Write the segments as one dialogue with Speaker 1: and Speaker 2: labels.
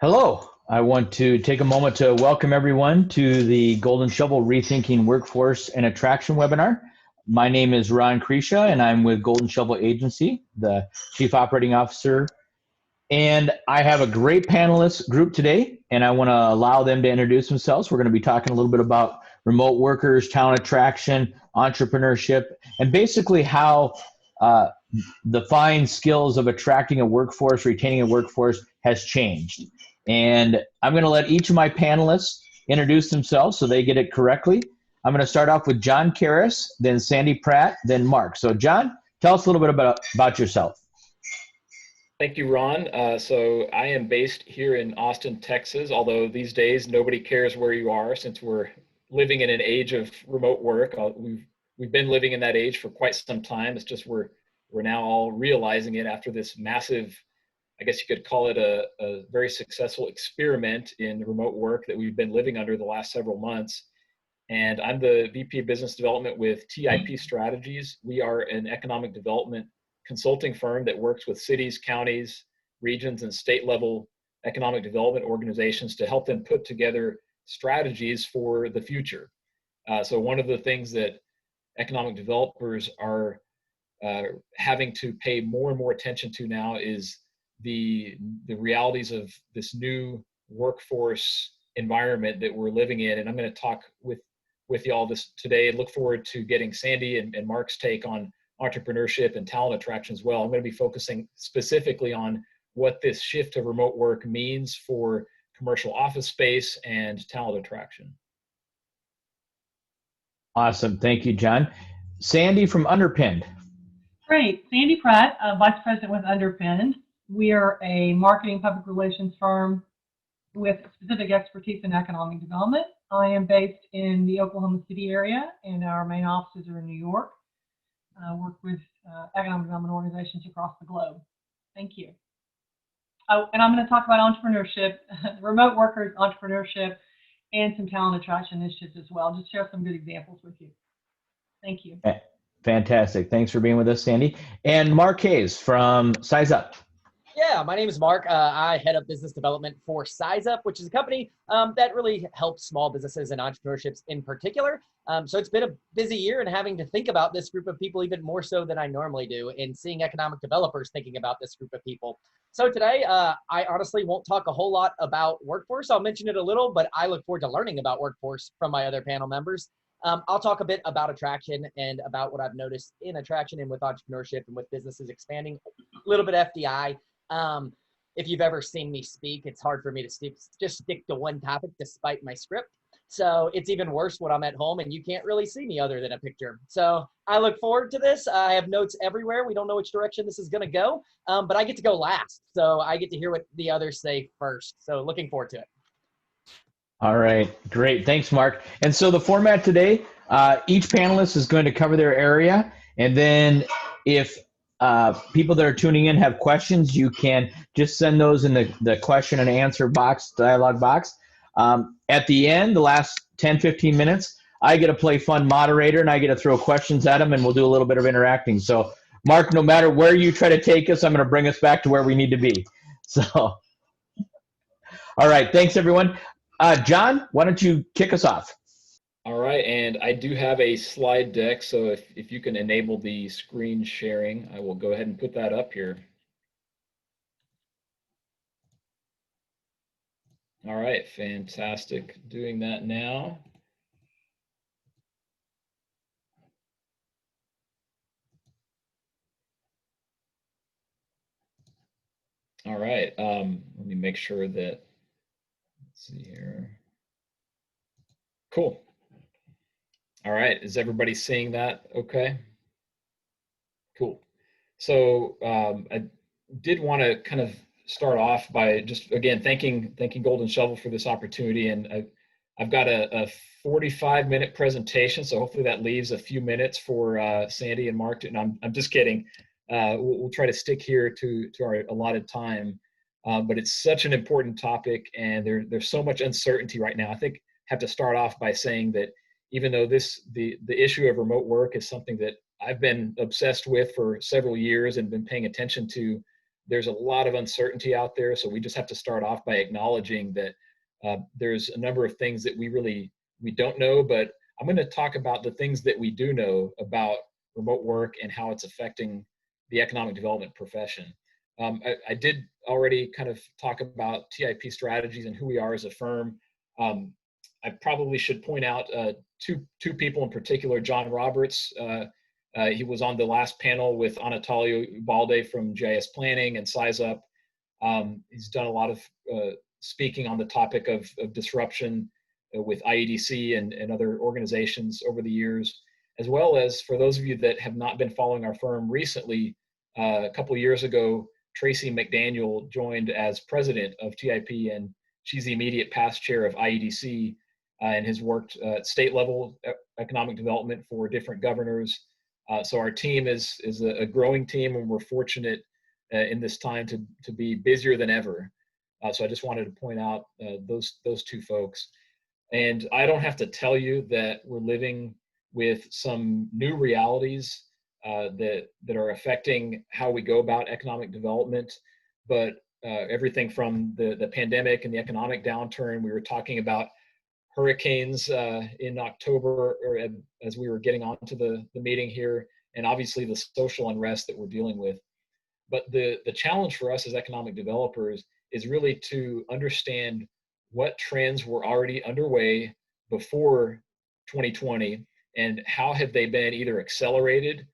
Speaker 1: Hello. I want to take a moment to welcome everyone to the Golden Shovel Rethinking Workforce and Attraction webinar. My name is Ron Kresha, and I'm with Golden Shovel Agency, the Chief Operating Officer. And I have a great panelist group today, and I want to allow them to introduce themselves. We're going to be talking a little bit about remote workers, talent attraction, entrepreneurship, and basically how the fine skills of attracting a workforce, retaining a workforce has changed. And I'm going to let each of my panelists introduce themselves so they get it correctly. I'm going to start off with John Karras, then Sandy Pratt, then Mark. So John, tell us a little bit about yourself.
Speaker 2: Thank you, Ron. So I am based here in Austin, Texas, although these days nobody cares where you are since we're living in an age of remote work. We've been living in that age for quite some time. It's just we're now all realizing it after this massive, I guess you could call it a very successful experiment in remote work that we've been living under the last several months. And I'm the VP of Business Development with TIP Strategies. We are an economic development consulting firm that works with cities, counties, regions, and state level economic development organizations to help them put together strategies for the future. So one of the things that economic developers are having to pay more and more attention to now is the realities of this new workforce environment that we're living in. And I'm going to talk with y'all this today and look forward to getting Sandy and Mark's take on entrepreneurship and talent attraction as well. I'm going to be focusing specifically on what this shift to remote work means for commercial office space and talent attraction.
Speaker 1: Awesome. Thank you, John. Sandy from Underpinned.
Speaker 3: Great. Sandy Pratt, Vice President with Underpinned. We are a marketing public relations firm with specific expertise in economic development. I am based in the Oklahoma City area, and our main offices are in New York. Work with economic development organizations across the globe. Thank you. Oh, and I'm going to talk about entrepreneurship, remote workers, entrepreneurship, and some talent attraction initiatives as well. Just share some good examples with you. Thank you.
Speaker 1: Fantastic. Thanks for being with us, Sandy. And Mark Hayes from Size Up.
Speaker 4: Yeah, my name is Mark. I head up business development for Size Up, which is a company that really helps small businesses and entrepreneurships in particular. So it's been a busy year and having to think about this group of people even more so than I normally do, and seeing economic developers thinking about this group of people. So today, I honestly won't talk a whole lot about workforce. I'll mention it a little, but I look forward to learning about workforce from my other panel members. I'll talk a bit about attraction and about what I've noticed in attraction and with entrepreneurship and with businesses expanding, a little bit FDI. If you've ever seen me speak, it's hard for me to just stick to one topic despite my script. So it's even worse when I'm at home and you can't really see me other than a picture. So I look forward to this. I have notes everywhere. We don't know which direction this is going to go, but I get to go last. So I get to hear what the others say first. So looking forward to it.
Speaker 1: All right, great. Thanks, Mark. And so the format today, each panelist is going to cover their area. And then if people that are tuning in have questions, you can just send those in the question and answer box, dialog box. At the end, the last 10, 15 minutes, I get to play fun moderator and I get to throw questions at them and we'll do a little bit of interacting. So Mark, no matter where you try to take us, I'm going to bring us back to where we need to be. So, all right, thanks everyone. John, why don't you kick us off?
Speaker 2: All right, and I do have a slide deck, so if you can enable the screen sharing, I will go ahead and put that up here. All right, fantastic. Doing that now. All right, let me make sure that, let's see here. Cool. All right, is everybody seeing that okay? Cool. So I did want to kind of start off by just, again, thanking Golden Shovel for this opportunity. And I've got a 45-minute presentation, so hopefully that leaves a few minutes for Sandy and Mark. And I'm just kidding. We'll try to stick here to our allotted time. But it's such an important topic, and there's so much uncertainty right now. I think I have to start off by saying that even though the issue of remote work is something that I've been obsessed with for several years and been paying attention to there's a lot of uncertainty out there. So we just have to start off by acknowledging that there's a number of things that we don't know, but I'm going to talk about the things that we do know about remote work and how it's affecting the economic development profession. I did already kind of talk about TIP strategies and who we are as a firm. I probably should point out two people in particular. John Roberts, he was on the last panel with Anatoly Ubalde from GIS Planning and SizeUp. He's done a lot of speaking on the topic of disruption with IEDC and other organizations over the years, as well as for those of you that have not been following our firm recently, a couple of years ago, Tracy McDaniel joined as president of TIP, and she's the immediate past chair of IEDC and has worked at state level economic development for different governors. So our team is a growing team, and we're fortunate in this time to be busier than ever. So I just wanted to point out those two folks. And I don't have to tell you that we're living with some new realities that are affecting how we go about economic development. But everything from the pandemic and the economic downturn, we were talking about hurricanes in October, or as we were getting onto the meeting here, and obviously the social unrest that we're dealing with. But the challenge for us as economic developers is really to understand what trends were already underway before 2020 and how have they been either accelerated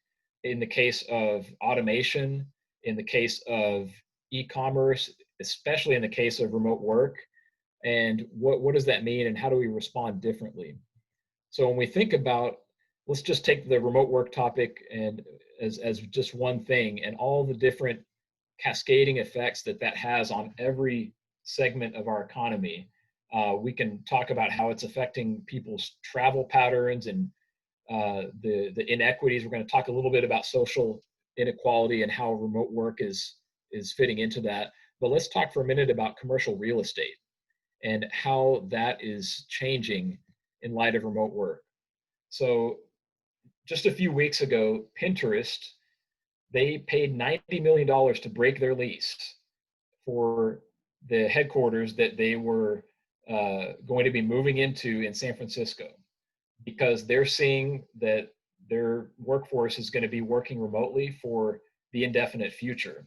Speaker 2: in the case of automation, in the case of e-commerce, especially in the case of remote work, and what does that mean and how do we respond differently? So when we think about, let's just take the remote work topic and as just one thing and all the different cascading effects that has on every segment of our economy. We can talk about how it's affecting people's travel patterns and the inequities. We're going to talk a little bit about social inequality and how remote work is fitting into that. But let's talk for a minute about commercial real estate and how that is changing in light of remote work. So just a few weeks ago, Pinterest, they paid $90 million to break their lease for the headquarters that they were going to be moving into in San Francisco, because they're seeing that their workforce is going to be working remotely for the indefinite future.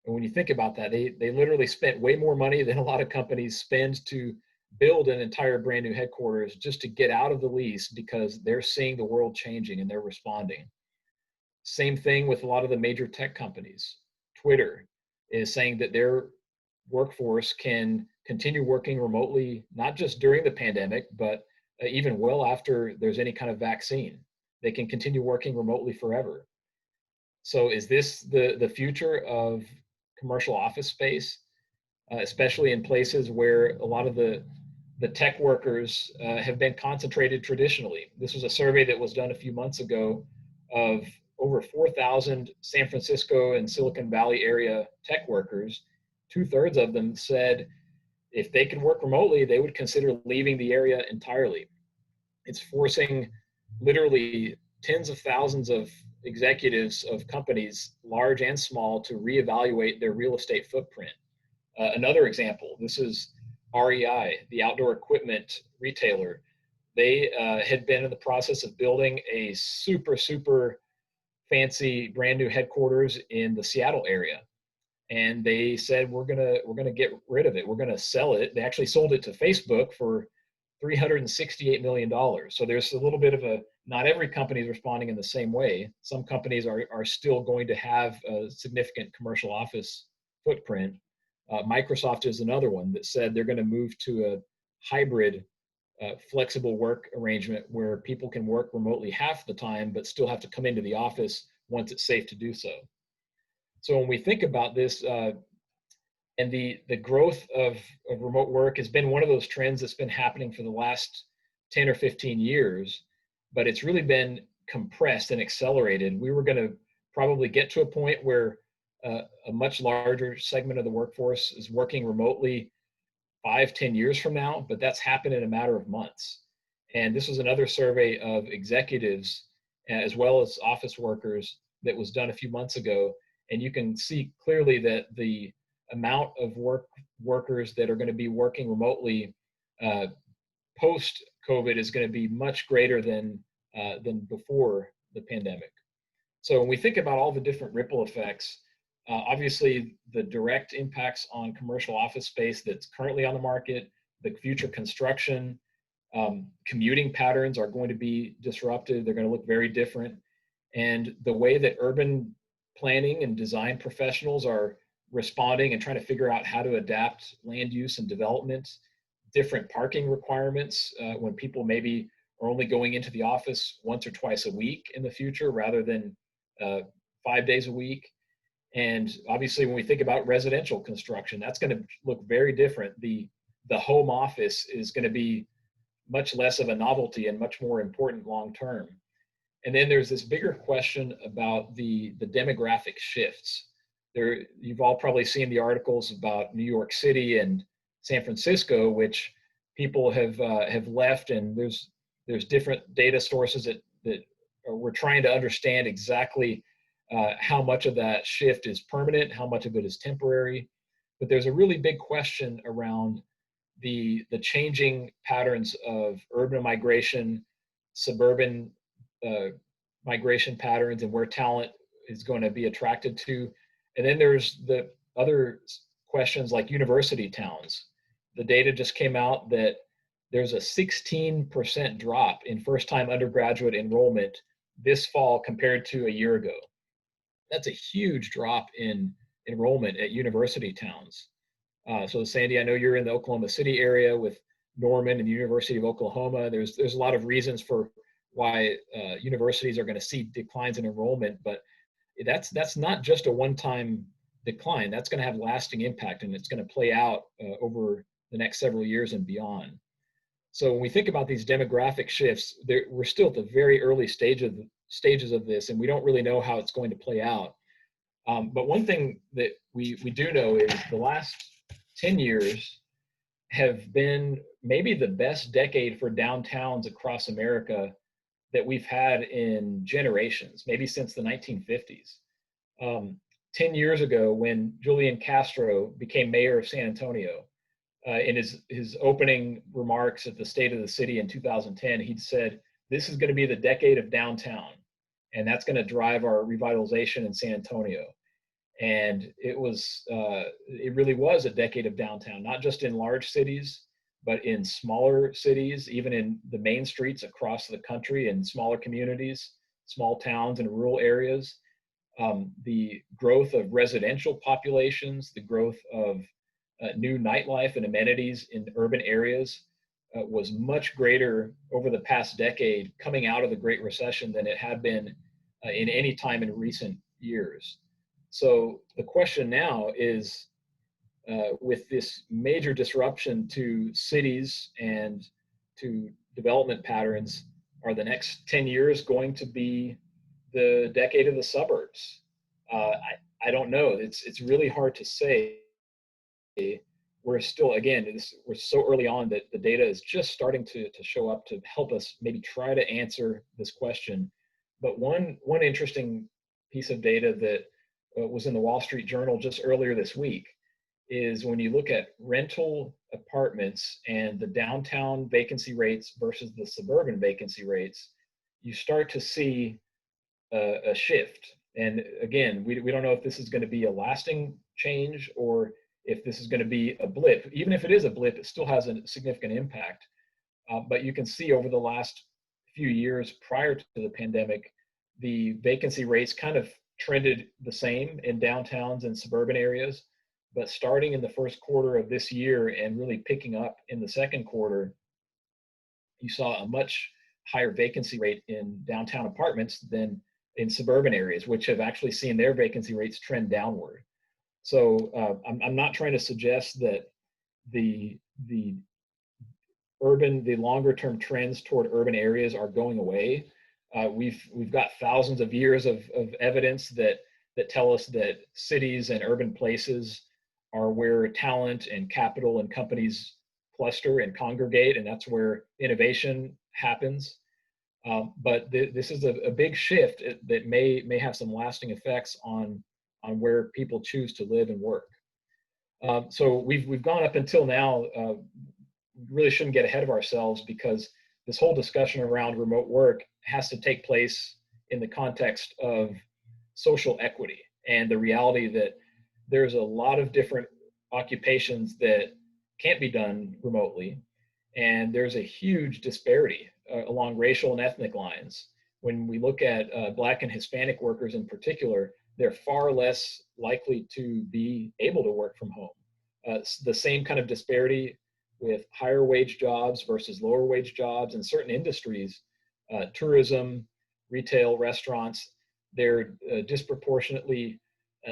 Speaker 2: And when you think about that, they literally spent way more money than a lot of companies spend to build an entire brand new headquarters just to get out of the lease, because they're seeing the world changing and they're responding. Same thing with a lot of the major tech companies. Twitter is saying that their workforce can continue working remotely, not just during the pandemic, but even well after there's any kind of vaccine. They can continue working remotely forever. So is this the future of commercial office space, especially in places where a lot of the tech workers have been concentrated traditionally? This was a survey that was done a few months ago of over 4,000 San Francisco and Silicon Valley area tech workers. 2/3 of them said if they could work remotely, they would consider leaving the area entirely. It's forcing literally tens of thousands of executives of companies, large and small, to reevaluate their real estate footprint. Another example, this is REI, the outdoor equipment retailer. They had been in the process of building a super fancy brand new headquarters in the Seattle area. And they said, we're gonna get rid of it. We're gonna sell it. They actually sold it to Facebook for $368 million. So there's a little bit of not every company is responding in the same way. Some companies are still going to have a significant commercial office footprint. Microsoft is another one that said they're going to move to a hybrid flexible work arrangement where people can work remotely half the time, but still have to come into the office once it's safe to do so. So when we think about this, and the growth of remote work has been one of those trends that's been happening for the last 10 or 15 years, but it's really been compressed and accelerated. We were going to probably get to a point where a much larger segment of the workforce is working remotely 5-10 years from now, but that's happened in a matter of months. And this was another survey of executives as well as office workers that was done a few months ago. And you can see clearly that the amount of workers that are going to be working remotely post-COVID is going to be much greater than before the pandemic. So when we think about all the different ripple effects, obviously the direct impacts on commercial office space that's currently on the market, the future construction, commuting patterns are going to be disrupted. They're going to look very different. And the way that urban planning and design professionals are responding and trying to figure out how to adapt land use and development, different parking requirements when people maybe are only going into the office once or twice a week in the future rather than 5 days a week. And obviously when we think about residential construction, that's going to look very different. The home office is going to be much less of a novelty and much more important long term. And then there's this bigger question about the demographic shifts. You've all probably seen the articles about New York City and San Francisco, which people have left, and there's different data sources that we're trying to understand exactly how much of that shift is permanent, how much of it is temporary. But there's a really big question around the changing patterns of urban migration, suburban migration patterns, and where talent is going to be attracted to. And then there's the other questions like university towns. The data just came out that there's a 16% drop in first-time undergraduate enrollment this fall compared to a year ago. That's a huge drop in enrollment at university towns. So Sandy, I know you're in the Oklahoma City area with Norman and the University of Oklahoma. There's a lot of reasons for why universities are going to see declines in enrollment, but that's not just a one-time decline. That's going to have lasting impact, and it's going to play out over the next several years and beyond. So when we think about these demographic shifts, we're still at the very early stages of this, and we don't really know how it's going to play out. But one thing that we do know is the last 10 years have been maybe the best decade for downtowns across America that we've had in generations, maybe since the 1950s. 10 years ago, when Julian Castro became mayor of San Antonio, in his opening remarks at the State of the City in 2010, he'd said, this is going to be the decade of downtown, and that's going to drive our revitalization in San Antonio. And it really was a decade of downtown, not just in large cities, but in smaller cities, even in the main streets across the country, in smaller communities, small towns and rural areas. The growth of residential populations, the growth of new nightlife and amenities in urban areas was much greater over the past decade coming out of the Great Recession than it had been in any time in recent years. So the question now is, with this major disruption to cities and to development patterns, are the next 10 years going to be the decade of the suburbs? I don't know. It's really hard to say. We're still, again, we're so early on that the data is just starting to show up to help us maybe try to answer this question. But one interesting piece of data that was in the Wall Street Journal just earlier this week is when you look at rental apartments and the downtown vacancy rates versus the suburban vacancy rates, you start to see a shift. And again, we don't know if this is going to be a lasting change or if this is going to be a blip. Even if it is a blip, it still has a significant impact. But you can see over the last few years prior to the pandemic, the vacancy rates kind of trended the same in downtowns and suburban areas. But starting in the first quarter of this year and really picking up in the second quarter, you saw a much higher vacancy rate in downtown apartments than in suburban areas, which have actually seen their vacancy rates trend downward. So I'm not trying to suggest that the longer term trends toward urban areas are going away. We've got thousands of years of evidence that tell us that cities and urban places are where talent and capital and companies cluster and congregate, and that's where innovation happens. But this is a big shift that may have some lasting effects on on where people choose to live and work. So we've gone up until now, really shouldn't get ahead of ourselves, because this whole discussion around remote work has to take place in the context of social equity and the reality that there's a lot of different occupations that can't be done remotely. And there's a huge disparity along racial and ethnic lines. When we look at Black and Hispanic workers in particular, they're far less likely to be able to work from home. The same kind of disparity with higher wage jobs versus lower wage jobs in certain industries, tourism, retail, restaurants, they're disproportionately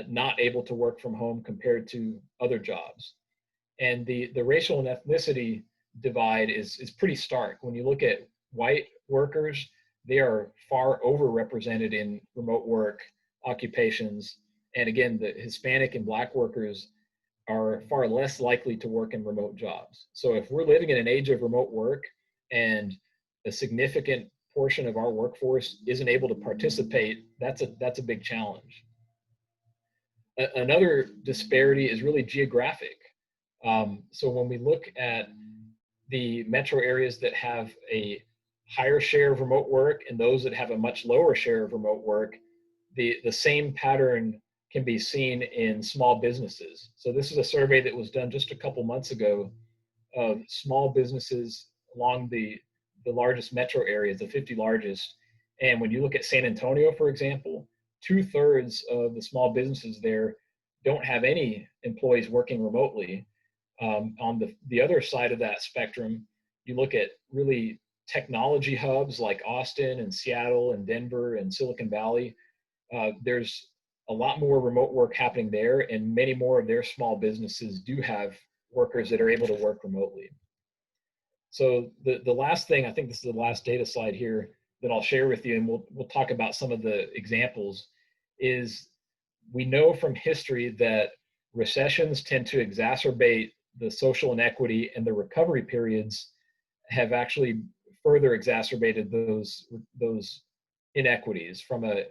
Speaker 2: not able to work from home compared to other jobs. And the racial and ethnicity divide is pretty stark. When you look at white workers, they are far overrepresented in remote work occupations. And again, the Hispanic and Black workers are far less likely to work in remote jobs. So if we're living in an age of remote work and a significant portion of our workforce isn't able to participate, that's a big challenge. Another disparity is really geographic. So when we look at the metro areas that have a higher share of remote work and those that have a much lower share of remote work, the same pattern can be seen in small businesses. So this is a survey that was done just a couple months ago of small businesses along the largest metro areas, the 50 largest. And when you look at San Antonio, for example, 2/3 of the small businesses there don't have any employees working remotely. On the other side of that spectrum, you look at really technology hubs like Austin and Seattle and Denver and Silicon Valley. There's a lot more remote work happening there, and many more of their small businesses do have workers that are able to work remotely. So the last thing, I think this is the last data slide here that I'll share with you, and we'll talk about some of the examples, is we know from history that recessions tend to exacerbate the social inequity, and the recovery periods have actually further exacerbated those inequities from an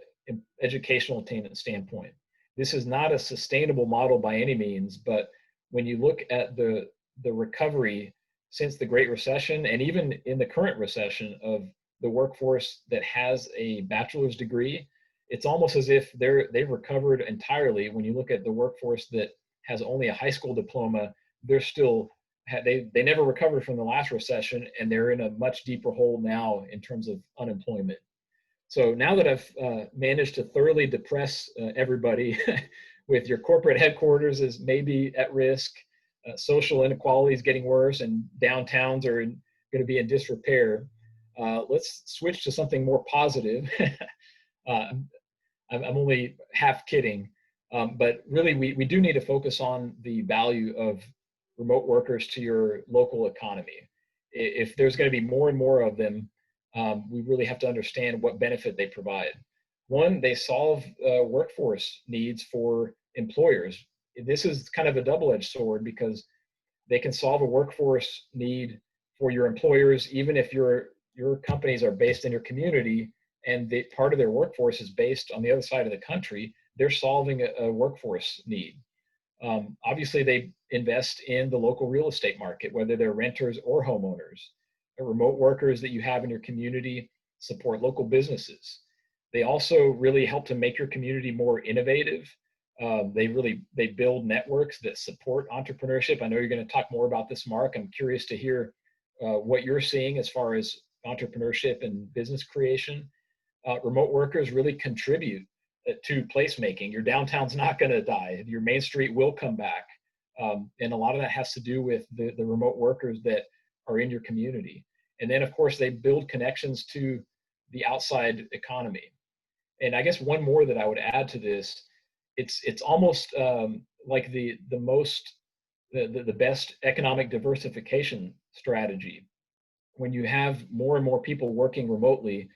Speaker 2: educational attainment standpoint. This is not a sustainable model by any means, but when you look at the recovery since the Great Recession, and even in the current recession, of the workforce that has a bachelor's degree, it's almost as if they've recovered entirely. When you look at the workforce that has only a high school diploma, they're still, they never recovered from the last recession, and they're in a much deeper hole now in terms of unemployment. So now that I've managed to thoroughly depress everybody with your corporate headquarters is maybe at risk, social inequality is getting worse, and downtowns are going to be in disrepair, let's switch to something more positive. I'm only half kidding, but really we do need to focus on the value of remote workers to your local economy. If there's going to be more and more of them, we really have to understand what benefit they provide. One, they solve workforce needs for employers. This is kind of a double-edged sword, because they can solve a workforce need for your employers, even if your companies are based in your community and part of their workforce is based on the other side of the country. They're solving a workforce need. Obviously, they invest in the local real estate market, whether they're renters or homeowners. The remote workers that you have in your community support local businesses. They also really help to make your community more innovative. They build networks that support entrepreneurship. I know you're going to talk more about this, Mark. I'm curious to hear what you're seeing as far as entrepreneurship and business creation. Remote workers really contribute to placemaking. Your downtown's not going to die. Your main street will come back. And a lot of that has to do with the remote workers that are in your community. And then, of course, they build connections to the outside economy. And I guess one more that I would add to this, it's almost like the best economic diversification strategy. When you have more and more people working remotely,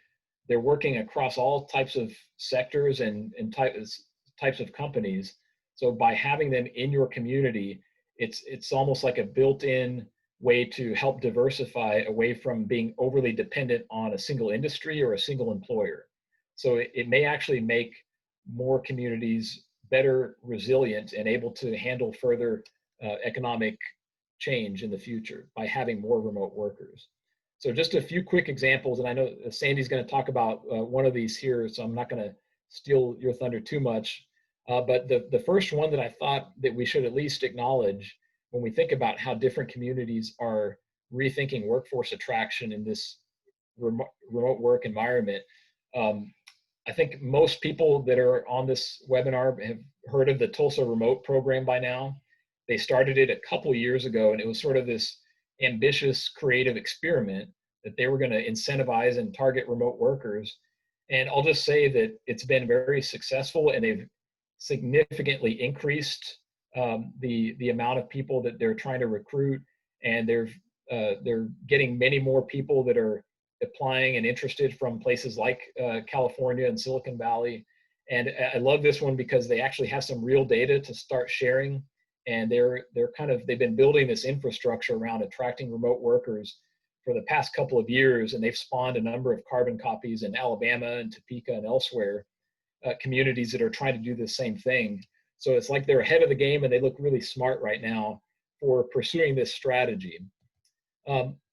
Speaker 2: they're working across all types of sectors and types of companies. So by having them in your community, it's almost like a built-in way to help diversify away from being overly dependent on a single industry or a single employer. So it may actually make more communities better resilient and able to handle further economic change in the future by having more remote workers. So just a few quick examples, and I know Sandy's going to talk about one of these here, so I'm not going to steal your thunder too much. But the first one that I thought that we should at least acknowledge when we think about how different communities are rethinking workforce attraction in this remote work environment. I think most people that are on this webinar have heard of the Tulsa Remote program by now. They started it a couple years ago, and it was sort of this ambitious, creative experiment that they were going to incentivize and target remote workers. And I'll just say that it's been very successful, and they've significantly increased the amount of people that they're trying to recruit, and they're getting many more people that are applying and interested from places like California and Silicon Valley. And I love this one because they actually have some real data to start sharing, and they've been building this infrastructure around attracting remote workers for the past couple of years, and they've spawned a number of carbon copies in Alabama and Topeka and elsewhere, communities that are trying to do the same thing. So it's like they're ahead of the game, and they look really smart right now for pursuing this strategy.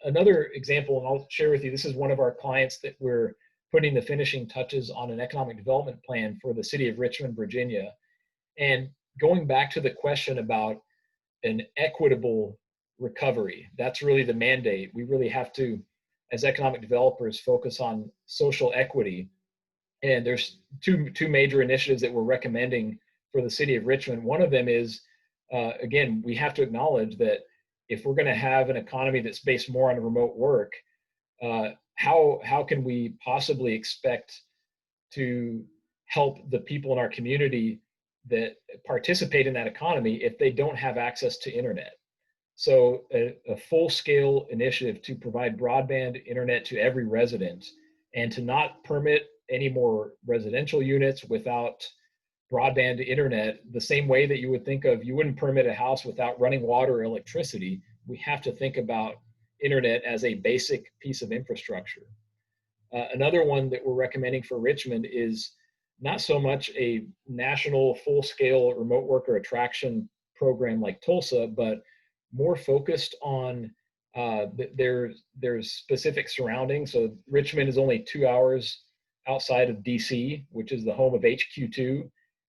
Speaker 2: Another example, and I'll share with you, this is one of our clients that we're putting the finishing touches on an economic development plan for the city of Richmond, Virginia. And going back to the question about an equitable recovery, that's really the mandate. We really have to, as economic developers, focus on social equity. And there's two major initiatives that we're recommending for the city of Richmond. One of them is, again, we have to acknowledge that if we're going to have an economy that's based more on remote work, how can we possibly expect to help the people in our community that participate in that economy if they don't have access to internet? So a full-scale initiative to provide broadband internet to every resident, and to not permit any more residential units without broadband internet, the same way that you would think of, you wouldn't permit a house without running water or electricity. We have to think about internet as a basic piece of infrastructure. Another one that we're recommending for Richmond is not so much a national full-scale remote worker attraction program like Tulsa, but more focused on their specific surroundings. So Richmond is only 2 hours outside of DC, which is the home of HQ2.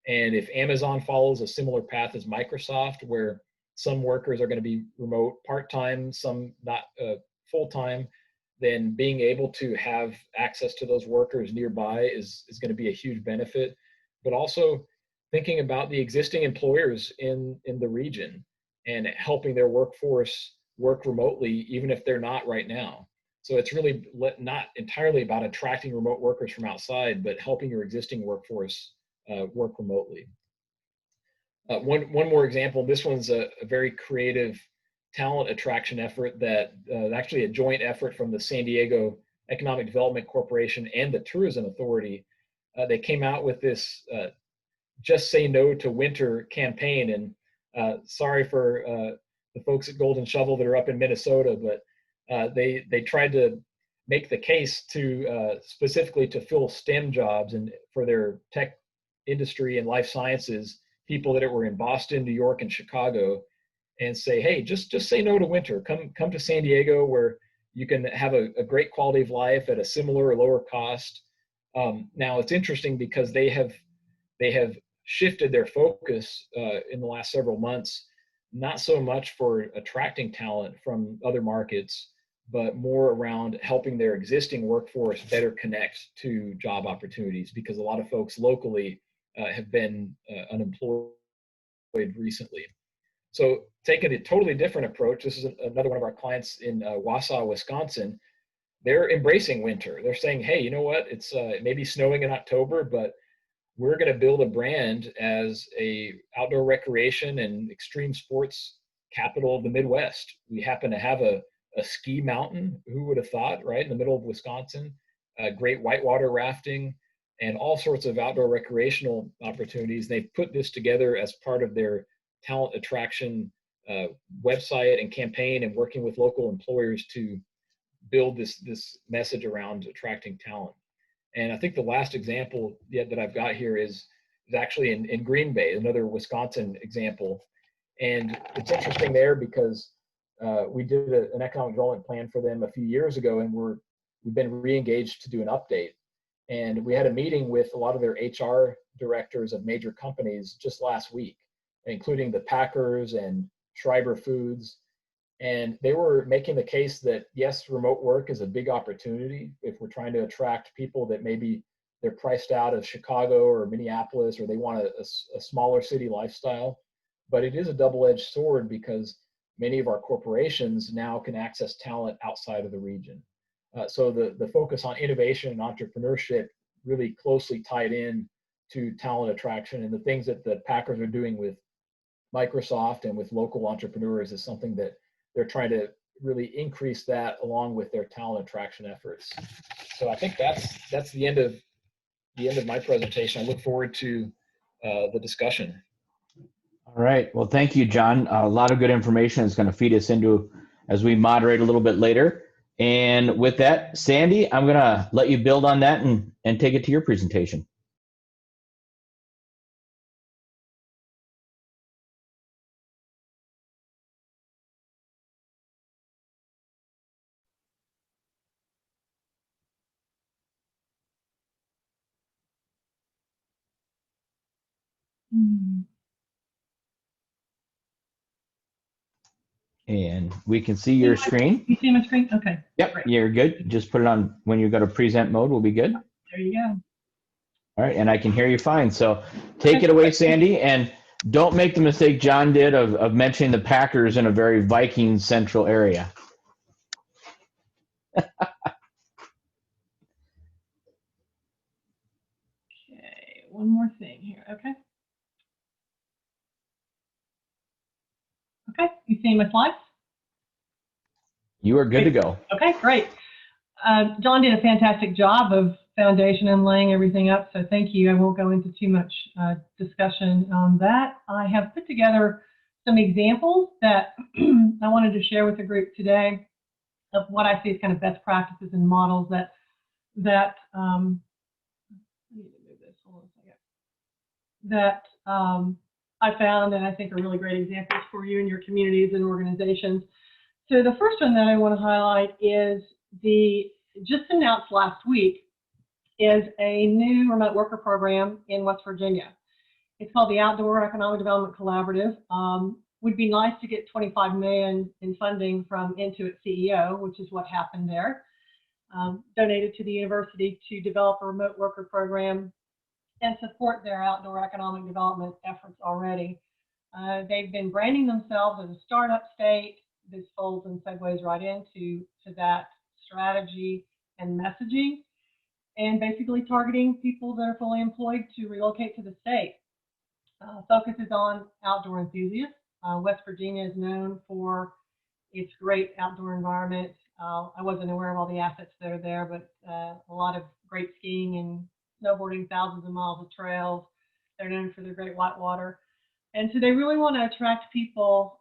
Speaker 2: And if Amazon follows a similar path as Microsoft, where some workers are going to be remote part-time, some not full-time, then being able to have access to those workers nearby is going to be a huge benefit. But also thinking about the existing employers in the region and helping their workforce work remotely, even if they're not right now. So it's really not entirely about attracting remote workers from outside, but helping your existing workforce work remotely. One more example, this one's a very creative talent attraction effort that actually a joint effort from the San Diego Economic Development Corporation and the Tourism Authority. They came out with this Just Say No to Winter campaign, and sorry for the folks at Golden Shovel that are up in Minnesota, but they tried to make the case to specifically to fill STEM jobs and for their tech industry and life sciences, people that were in Boston, New York, and Chicago, and say, hey, just say no to winter. Come to San Diego, where you can have a great quality of life at a similar or lower cost. Now it's interesting because they have shifted their focus in the last several months, not so much for attracting talent from other markets, but more around helping their existing workforce better connect to job opportunities, because a lot of folks locally have been unemployed recently. So taking a totally different approach, this is another one of our clients in Wausau, Wisconsin. They're embracing winter. They're saying, hey, you know what? It's maybe snowing in October, but we're going to build a brand as a outdoor recreation and extreme sports capital of the Midwest. We happen to have a ski mountain. Who would have thought, right? In the middle of Wisconsin, great whitewater rafting and all sorts of outdoor recreational opportunities. They've put this together as part of their talent attraction website and campaign, and working with local employers to build this message around attracting talent. And I think the last example that I've got here is is actually in Green Bay, another Wisconsin example. And it's interesting there because we did an economic development plan for them a few years ago, and we've been re-engaged to do an update. And we had a meeting with a lot of their HR directors of major companies just last week, including the Packers and Schreiber Foods. And they were making the case that, yes, remote work is a big opportunity if we're trying to attract people that maybe they're priced out of Chicago or Minneapolis, or they want a smaller city lifestyle. But it is a double-edged sword because many of our corporations now can access talent outside of the region. So the focus on innovation and entrepreneurship really closely tied in to talent attraction, and the things that the Packers are doing with Microsoft and with local entrepreneurs is something that they're trying to really increase that along with their talent attraction efforts. So I think that's the end of my presentation. I look forward to the discussion.
Speaker 1: All right. Well, thank you, John. A lot of good information is going to feed us into as we moderate a little bit later. And with that, Sandy, I'm going to let you build on that and take it to your presentation. And we can see your screen.
Speaker 3: You see my screen? Okay.
Speaker 1: Yep,
Speaker 3: Great.
Speaker 1: you're good. Just put it on when you go to present mode, we'll be good.
Speaker 3: There you go.
Speaker 1: All right, and I can hear you fine. So take it away, Sandy, and don't make the mistake John did of mentioning the Packers in a very Viking central area.
Speaker 3: Okay, one more thing here. Okay. Okay, you see my slides?
Speaker 1: You are good to go.
Speaker 3: Okay, great. John did a fantastic job of foundation and laying everything up, so thank you. I won't go into too much discussion on that. I have put together some examples that I wanted to share with the group today of what I see as kind of best practices and models that I need to move this. Hold on a second. That I found and I think are really great examples for you and your communities and organizations. So the first one that I want to highlight is just announced last week is a new remote worker program in West Virginia. It's called the Outdoor Economic Development Collaborative. Would be nice to get $25 million in funding from Intuit CEO, which is what happened there. Donated to the university to develop a remote worker program and support their outdoor economic development efforts already. They've been branding themselves as a startup state. This folds and segues right into that strategy and messaging, and basically targeting people that are fully employed to relocate to the state. Focus is on outdoor enthusiasts. West Virginia is known for its great outdoor environment. I wasn't aware of all the assets that are there, but a lot of great skiing and snowboarding, thousands of miles of trails. They're known for their great whitewater. And so they really want to attract people,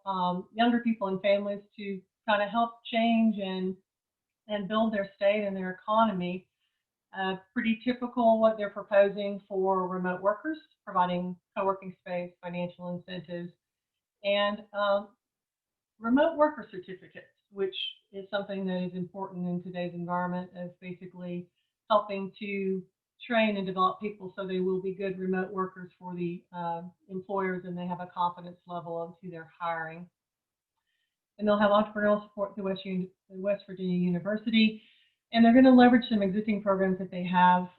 Speaker 3: younger people and families, to kind of help change and build their state and their economy. Pretty typical what they're proposing for remote workers, providing co-working space, financial incentives, and remote worker certificates, which is something that is important in today's environment, as basically helping to train and develop people so they will be good remote workers for the employers, and they have a confidence level of who they're hiring. And they'll have entrepreneurial support through West Virginia University, and they're going to leverage some existing programs that they have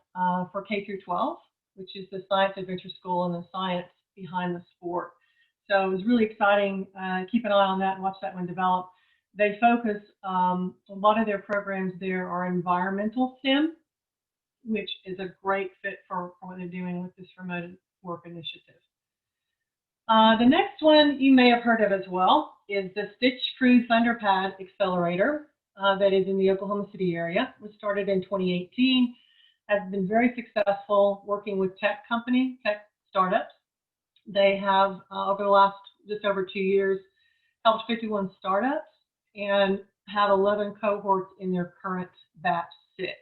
Speaker 3: for K through 12, which is the Science Adventure School and the science behind the sport. So it was really exciting. Keep an eye on that and watch that one develop. They focus, a lot of their programs there are environmental STEM, which is a great fit for what they're doing with this remote work initiative. The next one you may have heard of as well is the STITCHCREW ThunderPad Accelerator that is in the Oklahoma City area. It was started in 2018, has been very successful working with tech startups. They have, over the last just over 2 years, helped 51 startups and have 11 cohorts in their current batch 6.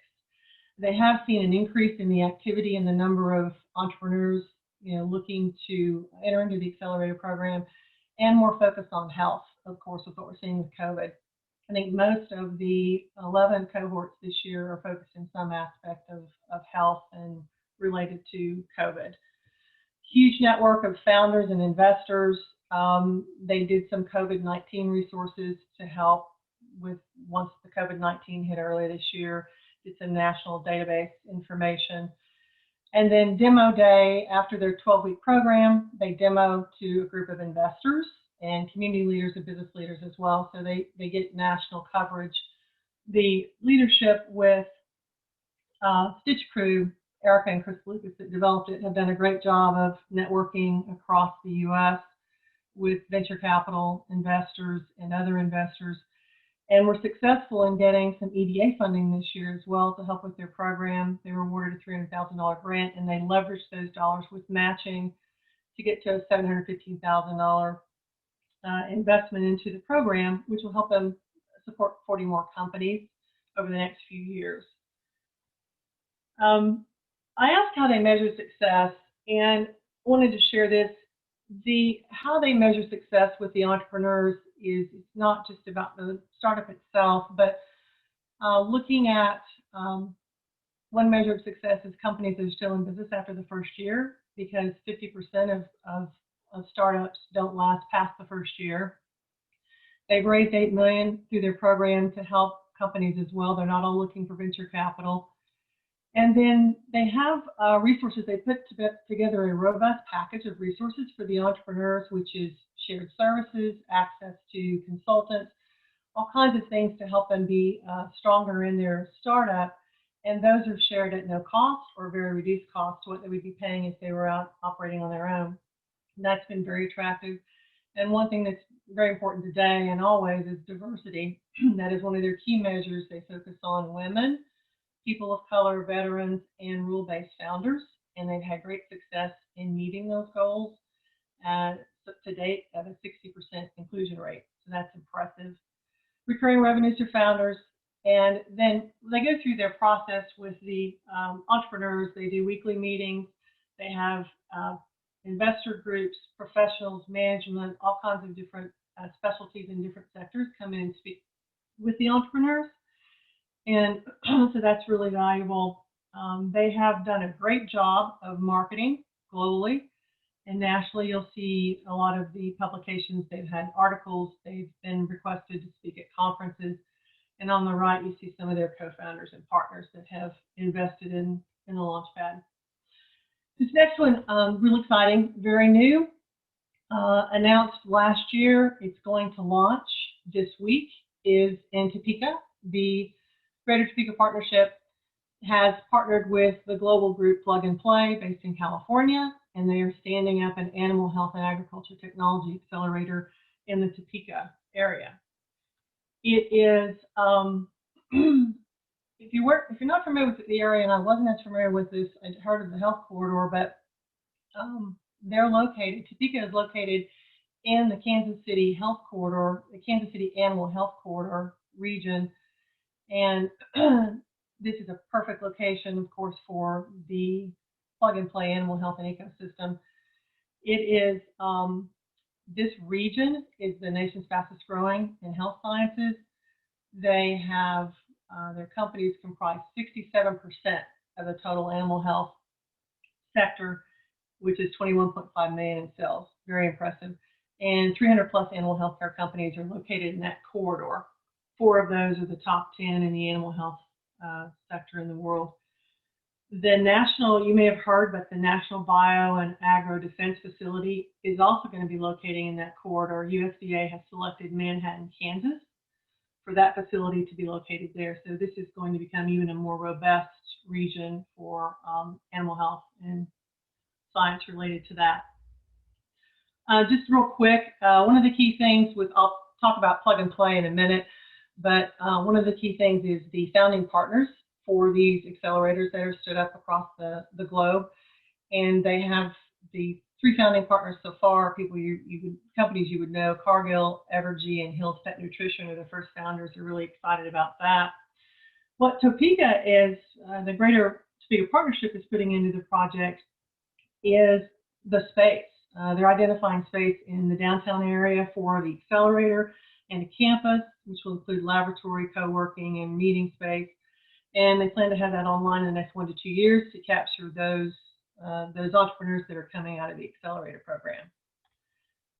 Speaker 3: They have seen an increase in the activity and the number of entrepreneurs looking to enter into the accelerator program, and more focused on health, of course, with what we're seeing with COVID. I think most of the 11 cohorts this year are focused in some aspect of health and related to COVID. Huge network of founders and investors. They did some COVID-19 resources to help with once the COVID-19 hit earlier this year, did some national database information. And then demo day, after their 12-week program, they demo to a group of investors and community leaders and business leaders as well, so they get national coverage. The leadership with STITCHCREW, Erica and Chris Lucas that developed it, have done a great job of networking across the U.S. with venture capital investors and other investors, and were successful in getting some EDA funding this year as well to help with their program. They were awarded a $300,000 grant, and they leveraged those dollars with matching to get to a $715,000 investment into the program, which will help them support 40 more companies over the next few years. I asked how they measure success, and wanted to share this. How they measure success with the entrepreneurs is it's not just about the startup itself, but looking at one measure of success is companies that are still in business after the first year, because 50% of startups don't last past the first year. They've raised $8 million through their program to help companies as well. They're not all looking for venture capital. And then they have resources. They put together a robust package of resources for the entrepreneurs, which is shared services, access to consultants, all kinds of things to help them be stronger in their startup. And those are shared at no cost or very reduced cost to what they would be paying if they were out operating on their own. And that's been very attractive. And one thing that's very important today and always is diversity. That is one of their key measures. They focus on women, people of color, veterans, and rule-based founders, and they've had great success in meeting those goals to date at a 60% inclusion rate. So that's impressive. Recurring revenues to founders, and then they go through their process with the entrepreneurs. They do weekly meetings. They have investor groups, professionals, management, all kinds of different specialties in different sectors come in and speak with the entrepreneurs. And so that's really valuable. They have done a great job of marketing globally and nationally. You'll see a lot of the publications. They've had articles. They've been requested to speak at conferences. And on the right, you see some of their co-founders and partners that have invested in the LAUNCHPAD. This next one, really exciting, very new, announced last year. It's going to launch this week, is in Topeka. The Greater Topeka Partnership has partnered with the global group Plug and Play based in California, and they are standing up an animal health and agriculture technology accelerator in the Topeka area. It is, if you're not familiar with the area, and I wasn't as familiar with this, I'd heard of the health corridor, but they're located, Topeka is located in the Kansas City Health Corridor, the Kansas City Animal Health Corridor region. And this is a perfect location, of course, for the Plug and Play animal health and ecosystem. It is, this region is the nation's fastest growing in health sciences. They have, their companies comprise 67% of the total animal health sector, which is 21.5 million in sales. Very impressive. And 300 plus animal healthcare companies are located in that corridor. 4 of those are the top 10 in the animal health sector in the world. The national, you may have heard, but the National Bio and Agro Defense Facility is also going to be located in that corridor. USDA has selected Manhattan, Kansas, for that facility to be located there. So this is going to become even a more robust region for animal health and science related to that. Just real quick, one of the key things with, I'll talk about Plug and Play in a minute, but one of the key things is the founding partners for these accelerators that are stood up across the globe. And they have the 3 founding partners so far, people companies you would know, Cargill, Evergy, and Hill's Pet Nutrition are the first founders. Are really excited about that. What Topeka is, the Greater Topeka Partnership is putting into the project is the space. They're identifying space in the downtown area for the accelerator and a campus, which will include laboratory, co-working, and meeting space. And they plan to have that online in the next 1 to 2 years to capture those entrepreneurs that are coming out of the accelerator program.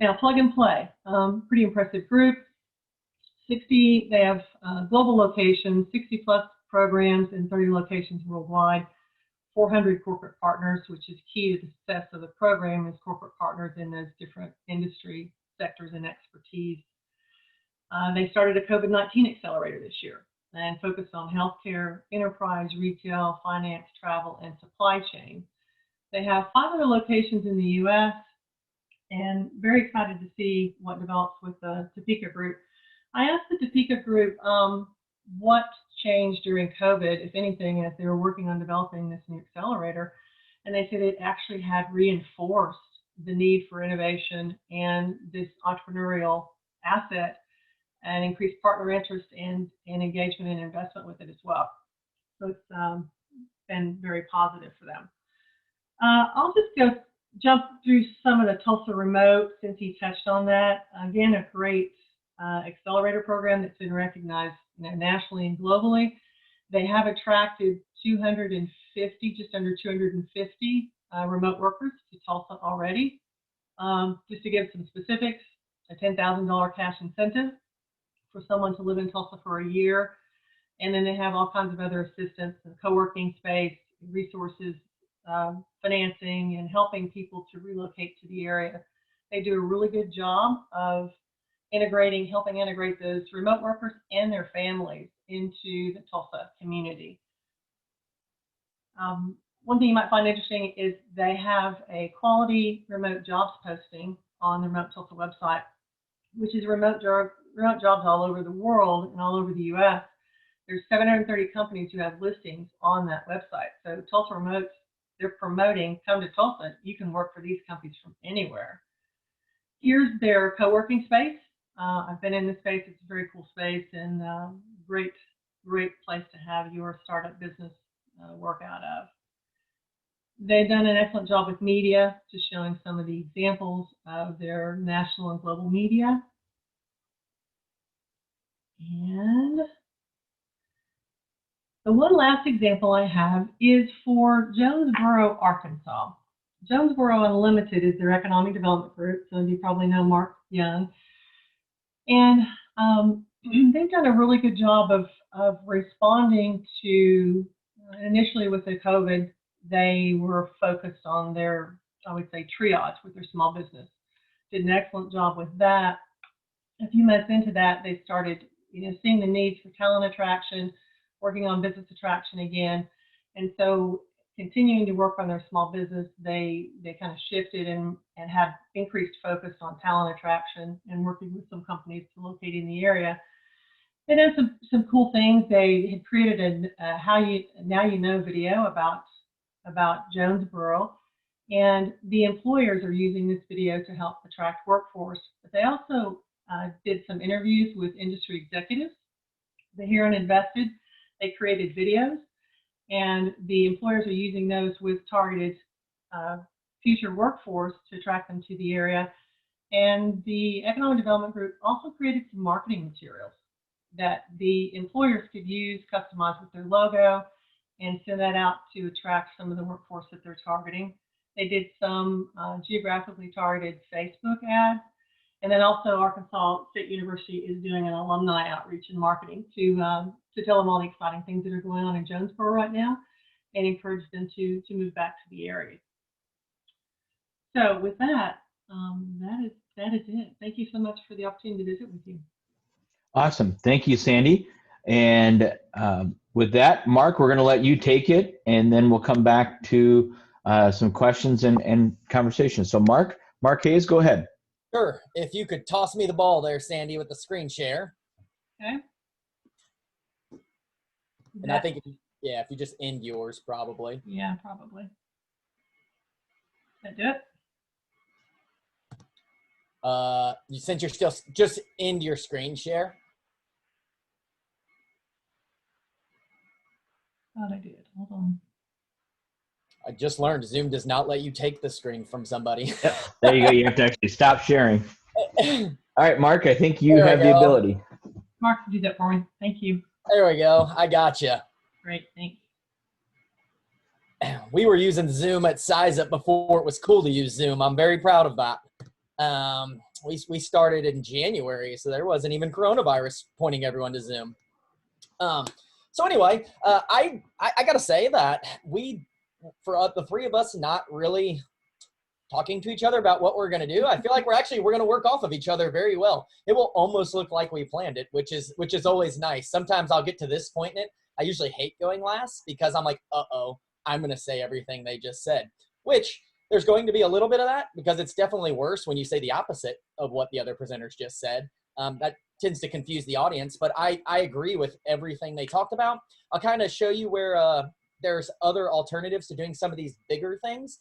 Speaker 3: Now, plug and play, pretty impressive group. They have global locations, 60 plus programs in 30 locations worldwide, 400 corporate partners, which is key to the success of the program, is corporate partners in those different industry sectors and expertise. They started a COVID-19 accelerator this year and focused on healthcare, enterprise, retail, finance, travel, and supply chain. They have 5 other locations in the U.S. and very excited to see what develops with the TOPEKA group. I asked the TOPEKA group what changed during COVID, if anything, as they were working on developing this new accelerator, and they said it actually had reinforced the need for innovation and this entrepreneurial asset and increased partner interest and engagement and investment with it as well. So it's been very positive for them. I'll just jump through some of the Tulsa Remote since he touched on that. Again, a great accelerator program that's been recognized nationally and globally. They have attracted 250, just under 250 remote workers to Tulsa already. Just to give some specifics, a $10,000 cash incentive for someone to live in Tulsa for a year. And then they have all kinds of other assistance, co-working space, resources, financing, and helping people to relocate to the area. They do a really good job of helping integrate those remote workers and their families into the Tulsa community. One thing you might find interesting is they have a quality remote jobs posting on the Remote Tulsa website, which is remote jobs all over the world and all over the U.S. There's 730 companies who have listings on that website. So Tulsa Remote, they're promoting, come to Tulsa, you can work for these companies from anywhere. Here's their co-working space. I've been in this space. It's a very cool space and great place to have your startup business work out of. They've done an excellent job with media, just showing some of the examples of their national and global media. And the one last example I have is for Jonesboro, Arkansas. Jonesboro Unlimited is their economic development group, so you probably know Mark Young. And they've done a really good job of responding to, initially with the COVID, they were focused on their, I would say, triage with their small business. Did an excellent job with that. A few months into that, they started seeing the needs for talent attraction, working on business attraction again. And so continuing to work on their small business, they kind of shifted and had increased focus on talent attraction and working with some companies to locate in the area. They did some cool things. They had created a How You Now You Know video about Jonesboro, and the employers are using this video to help attract workforce. But they also did some interviews with industry executives. They Hear and Invested. They created videos, and the employers are using those with targeted future workforce to attract them to the area. And the Economic Development Group also created some marketing materials that the employers could use, customize with their logo, and send that out to attract some of the workforce that they're targeting. They did some geographically targeted Facebook ads. And then also Arkansas State University is doing an alumni outreach and marketing to tell them all the exciting things that are going on in Jonesboro right now and encourage them to move back to the area. So with that, that is it. Thank you so much for the opportunity to visit with you.
Speaker 1: Awesome. Thank you, Sandy. And with that, Mark, we're going to let you take it, and then we'll come back to some questions and conversation. So Mark Hayes, go ahead.
Speaker 4: Sure. If you could toss me the ball there, Sandy, with the screen share.
Speaker 3: Okay.
Speaker 4: And I think, if you just end yours, probably.
Speaker 3: Yeah, probably. That do it?
Speaker 4: Since you're still, just end your screen share.
Speaker 3: Thought I did. Hold on.
Speaker 4: I just learned Zoom does not let you take the screen from somebody.
Speaker 1: Yep. There you go. You have to actually stop sharing. All right, Mark, I think you
Speaker 4: There we
Speaker 1: have the
Speaker 4: go.
Speaker 1: ability.
Speaker 3: Mark, do that for me. Thank you.
Speaker 4: There we go. I got you.
Speaker 3: Great, thanks.
Speaker 4: We were using Zoom at SizeUp before it was cool to use Zoom. I'm very proud of that. We started in January, so there wasn't even coronavirus pointing everyone to Zoom. So anyway, I gotta say that for the three of us not really talking to each other about what we're gonna do, I feel like we're gonna work off of each other very well. It will almost look like we planned it, which is always nice. Sometimes I'll get to this point in it. I usually hate going last because I'm like, uh-oh, I'm gonna say everything they just said, which there's going to be a little bit of that because it's definitely worse when you say the opposite of what the other presenters just said. That tends to confuse the audience, but I agree with everything they talked about. I'll kind of show you where there's other alternatives to doing some of these bigger things.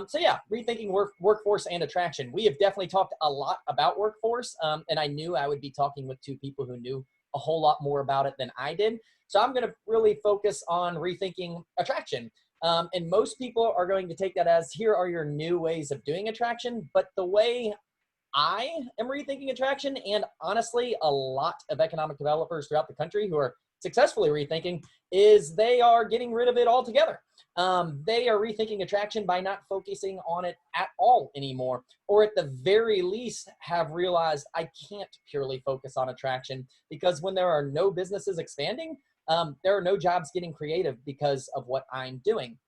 Speaker 4: So yeah, rethinking workforce and attraction. We have definitely talked a lot about workforce, and I knew I would be talking with two people who knew a whole lot more about it than I did. So I'm going to really focus on rethinking attraction. And most people are going to take that as, here are your new ways of doing attraction. But the way I am rethinking attraction, and honestly, a lot of economic developers throughout the country who are successfully rethinking, is they are getting rid of it altogether. They are rethinking attraction by not focusing on it at all anymore, or at the very least have realized I can't purely focus on attraction because when there are no businesses expanding, there are no jobs getting creative because of what I'm doing.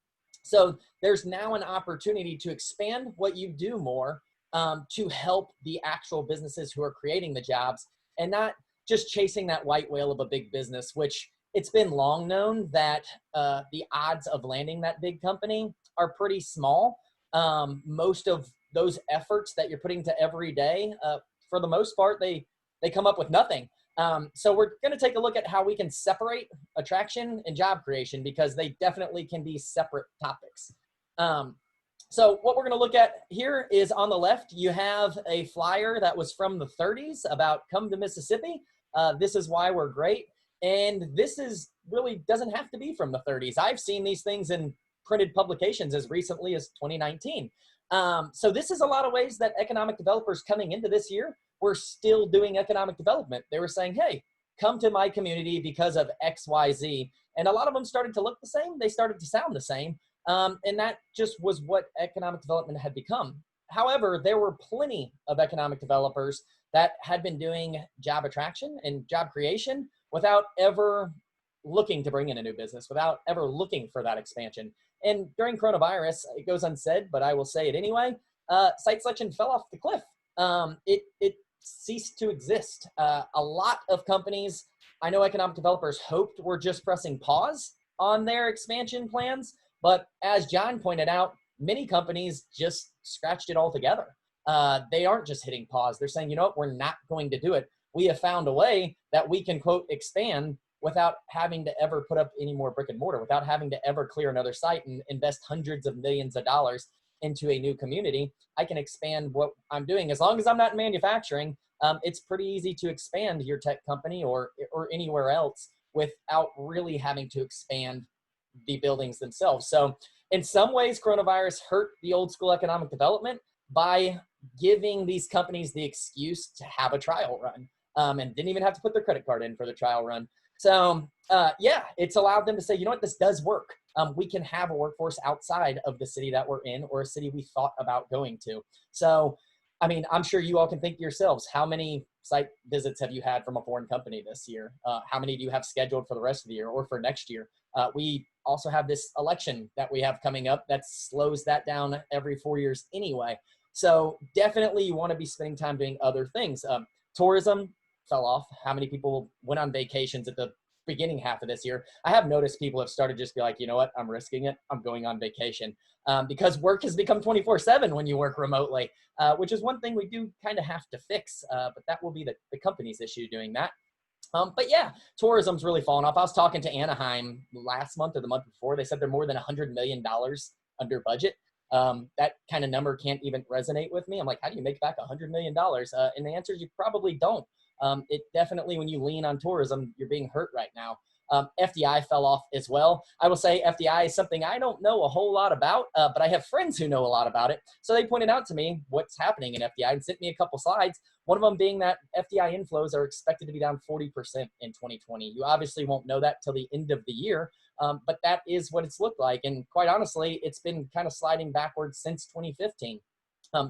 Speaker 4: So there's now an opportunity to expand what you do more to help the actual businesses who are creating the jobs and not just chasing that white whale of a big business, which it's been long known that the odds of landing that big company are pretty small. Most of those efforts that you're putting to every day, for the most part, they come up with nothing. So we're going to take a look at how we can separate attraction and job creation because they definitely can be separate topics. So what we're going to look at here is on the left, you have a flyer that was from the 30s about come to Mississippi. This is why we're great. And this is really doesn't have to be from the 30s. I've seen these things in printed publications as recently as 2019. So this is a lot of ways that economic developers coming into this year were still doing economic development. They were saying, hey, come to my community because of X, Y, Z. And a lot of them started to look the same. They started to sound the same. And that just was what economic development had become. However, there were plenty of economic developers that had been doing job attraction and job creation without ever looking to bring in a new business, without ever looking for that expansion. And during coronavirus, it goes unsaid, but I will say it anyway, site selection fell off the cliff. It ceased to exist. A lot of companies, I know economic developers hoped were just pressing pause on their expansion plans, but as John pointed out, many companies just scratched it all together. They aren't just hitting pause. They're saying, you know what, we're not going to do it. We have found a way that we can, quote, expand without having to ever put up any more brick and mortar, without having to ever clear another site and invest hundreds of millions of dollars into a new community. I can expand what I'm doing. As long as I'm not in manufacturing, it's pretty easy to expand your tech company or anywhere else without really having to expand the buildings themselves. So in some ways, coronavirus hurt the old school economic development by giving these companies the excuse to have a trial run and didn't even have to put their credit card in for the trial run. So yeah, it's allowed them to say, you know what, this does work. We can have a workforce outside of the city that we're in or a city we thought about going to. So, I mean, I'm sure you all can think to yourselves, how many site visits have you had from a foreign company this year? How many do you have scheduled for the rest of the year or for next year? We also have this election that we have coming up that slows that down every 4 years anyway. So definitely you want to be spending time doing other things. Tourism fell off. How many people went on vacations at the beginning half of this year? I have noticed people have started just be like, you know what, I'm risking it. I'm going on vacation because work has become 24/7 when you work remotely, which is one thing we do kind of have to fix. But that will be the company's issue doing that. But yeah, tourism's really fallen off. I was talking to Anaheim last month or the month before. They said they're more than $100 million under budget. That kind of number can't even resonate with me. I'm like, how do you make back $100 million? And the answer is you probably don't. It definitely, when you lean on tourism, you're being hurt right now. FDI fell off as well. I will say FDI is something I don't know a whole lot about, but I have friends who know a lot about it. So they pointed out to me what's happening in FDI and sent me a couple slides. One of them being that FDI inflows are expected to be down 40% in 2020. You obviously won't know that till the end of the year, but that is what it's looked like. And quite honestly, it's been kind of sliding backwards since 2015.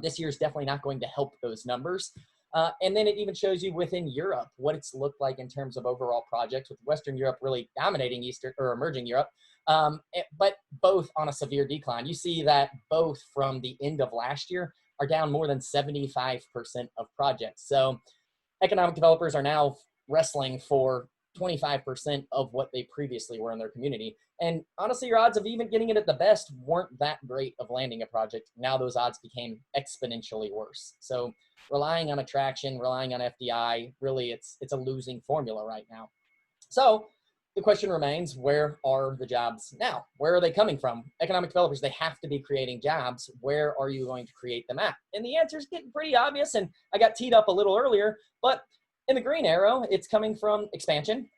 Speaker 4: This year is definitely not going to help those numbers. And then it even shows you within Europe what it's looked like in terms of overall projects, with Western Europe really dominating Eastern or emerging Europe, but both on a severe decline. You see that both from the end of last year are down more than 75% of projects. So economic developers are now wrestling for 25% of what they previously were in their community. And honestly, your odds of even getting it at the best weren't that great of landing a project. Now those odds became exponentially worse. So relying on attraction, relying on FDI, really it's a losing formula right now. So the question remains, where are the jobs now? Where are they coming from? Economic developers, they have to be creating jobs. Where are you going to create them at? And the answer is getting pretty obvious, and I got teed up a little earlier, but in the green arrow, it's coming from expansion.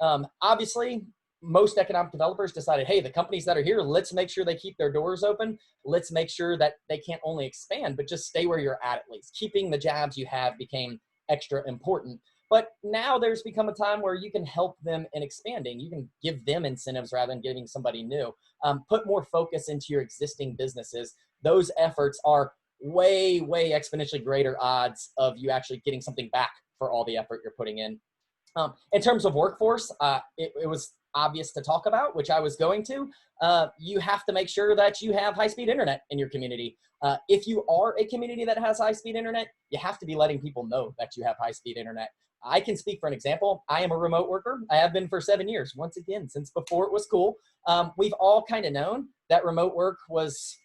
Speaker 4: Obviously, most economic developers decided, hey, the companies that are here, let's make sure they keep their doors open. Let's make sure that they can't only expand, but just stay where you're at least. Keeping the jobs you have became extra important. But now there's become a time where you can help them in expanding. You can give them incentives rather than giving somebody new. Put more focus into your existing businesses. Those efforts are way, way exponentially greater odds of you actually getting something back for all the effort you're putting in. In terms of workforce, it was obvious to talk about, which I was going to. You have to make sure that you have high-speed internet in your community. If you are a community that has high-speed internet, you have to be letting people know that you have high-speed internet. I can speak for an example. I am a remote worker. I have been for 7 years, once again, since before it was cool. We've all kind of known that remote work was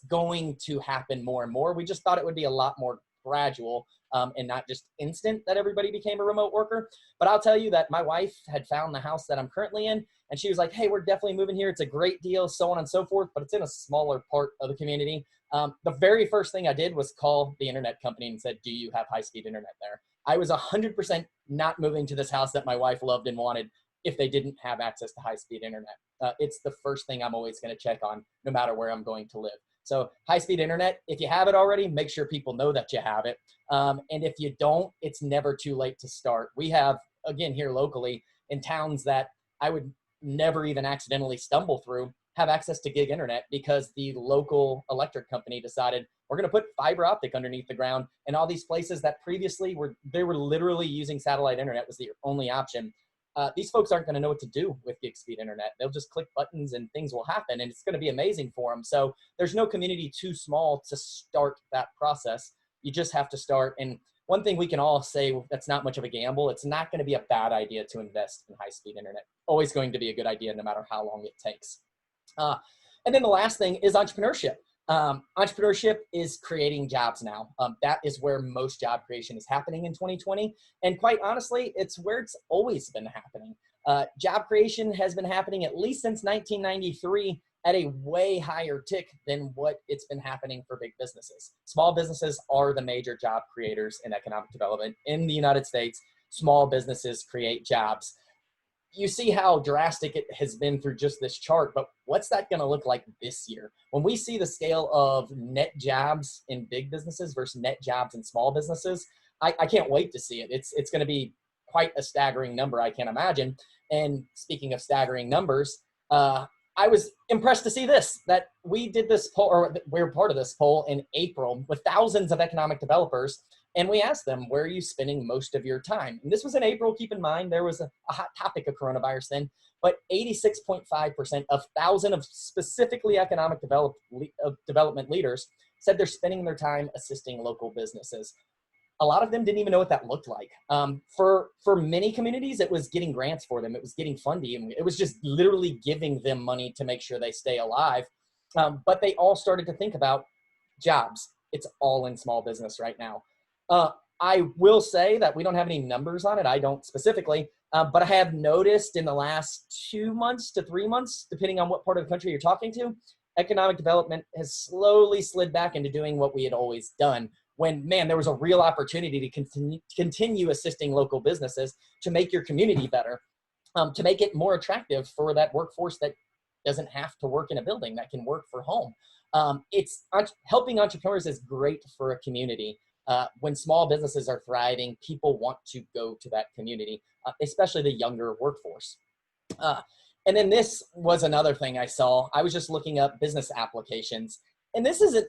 Speaker 4: going to happen more and more. We just thought it would be a lot more gradual and not just instant that everybody became a remote worker. But I'll tell you that my wife had found the house that I'm currently in, and she was like, hey, we're definitely moving here. It's a great deal, so on and so forth, but it's in a smaller part of the community. The very first thing I did was call the internet company and said, do you have high-speed internet there? I was 100% not moving to this house that my wife loved and wanted if they didn't have access to high-speed internet. It's the first thing I'm always going to check on, no matter where I'm going to live. So high-speed internet, if you have it already, make sure people know that you have it. And if you don't, it's never too late to start. We have, again, here locally, in towns that I would never even accidentally stumble through, have access to gig internet because the local electric company decided we're going to put fiber optic underneath the ground, and all these places that previously were literally using satellite internet was the only option. These folks aren't going to know what to do with gig speed internet. They'll just click buttons and things will happen, and it's going to be amazing for them. So there's no community too small to start that process. You just have to start. And one thing we can all say that's not much of a gamble, it's not going to be a bad idea to invest in high speed internet. Always going to be a good idea no matter how long it takes. And then the last thing is entrepreneurship. Entrepreneurship is creating jobs now. That is where most job creation is happening in 2020. And quite honestly, it's where it's always been happening. Job creation has been happening at least since 1993 at a way higher tick than what it's been happening for big businesses. Small businesses are the major job creators in economic development in the United States. Small businesses create jobs. You see how drastic it has been through just this chart, but what's that going to look like this year? When we see the scale of net jobs in big businesses versus net jobs in small businesses, I can't wait to see it. It's going to be quite a staggering number, I can imagine. And speaking of staggering numbers, I was impressed to see this, that we did this poll, or we were part of this poll in April with thousands of economic developers. And we asked them, where are you spending most of your time? And this was in April. Keep in mind, there was a hot topic of coronavirus then, but 86.5% of 1,000 of specifically economic development leaders said they're spending their time assisting local businesses. A lot of them didn't even know what that looked like. For many communities, it was getting grants for them. It was getting funding. It was just literally giving them money to make sure they stay alive. But they all started to think about jobs. It's all in small business right now. I will say that we don't have any numbers on it. I don't specifically, but I have noticed in the last 2 months to 3 months, depending on what part of the country you're talking to, economic development has slowly slid back into doing what we had always done. When, man, there was a real opportunity to continue assisting local businesses to make your community better. to make it more attractive for that workforce that doesn't have to work in a building, that can work for home. Helping entrepreneurs is great for a community. When small businesses are thriving, people want to go to that community, especially the younger workforce. And then this was another thing I saw. I was just looking up business applications, and this isn't,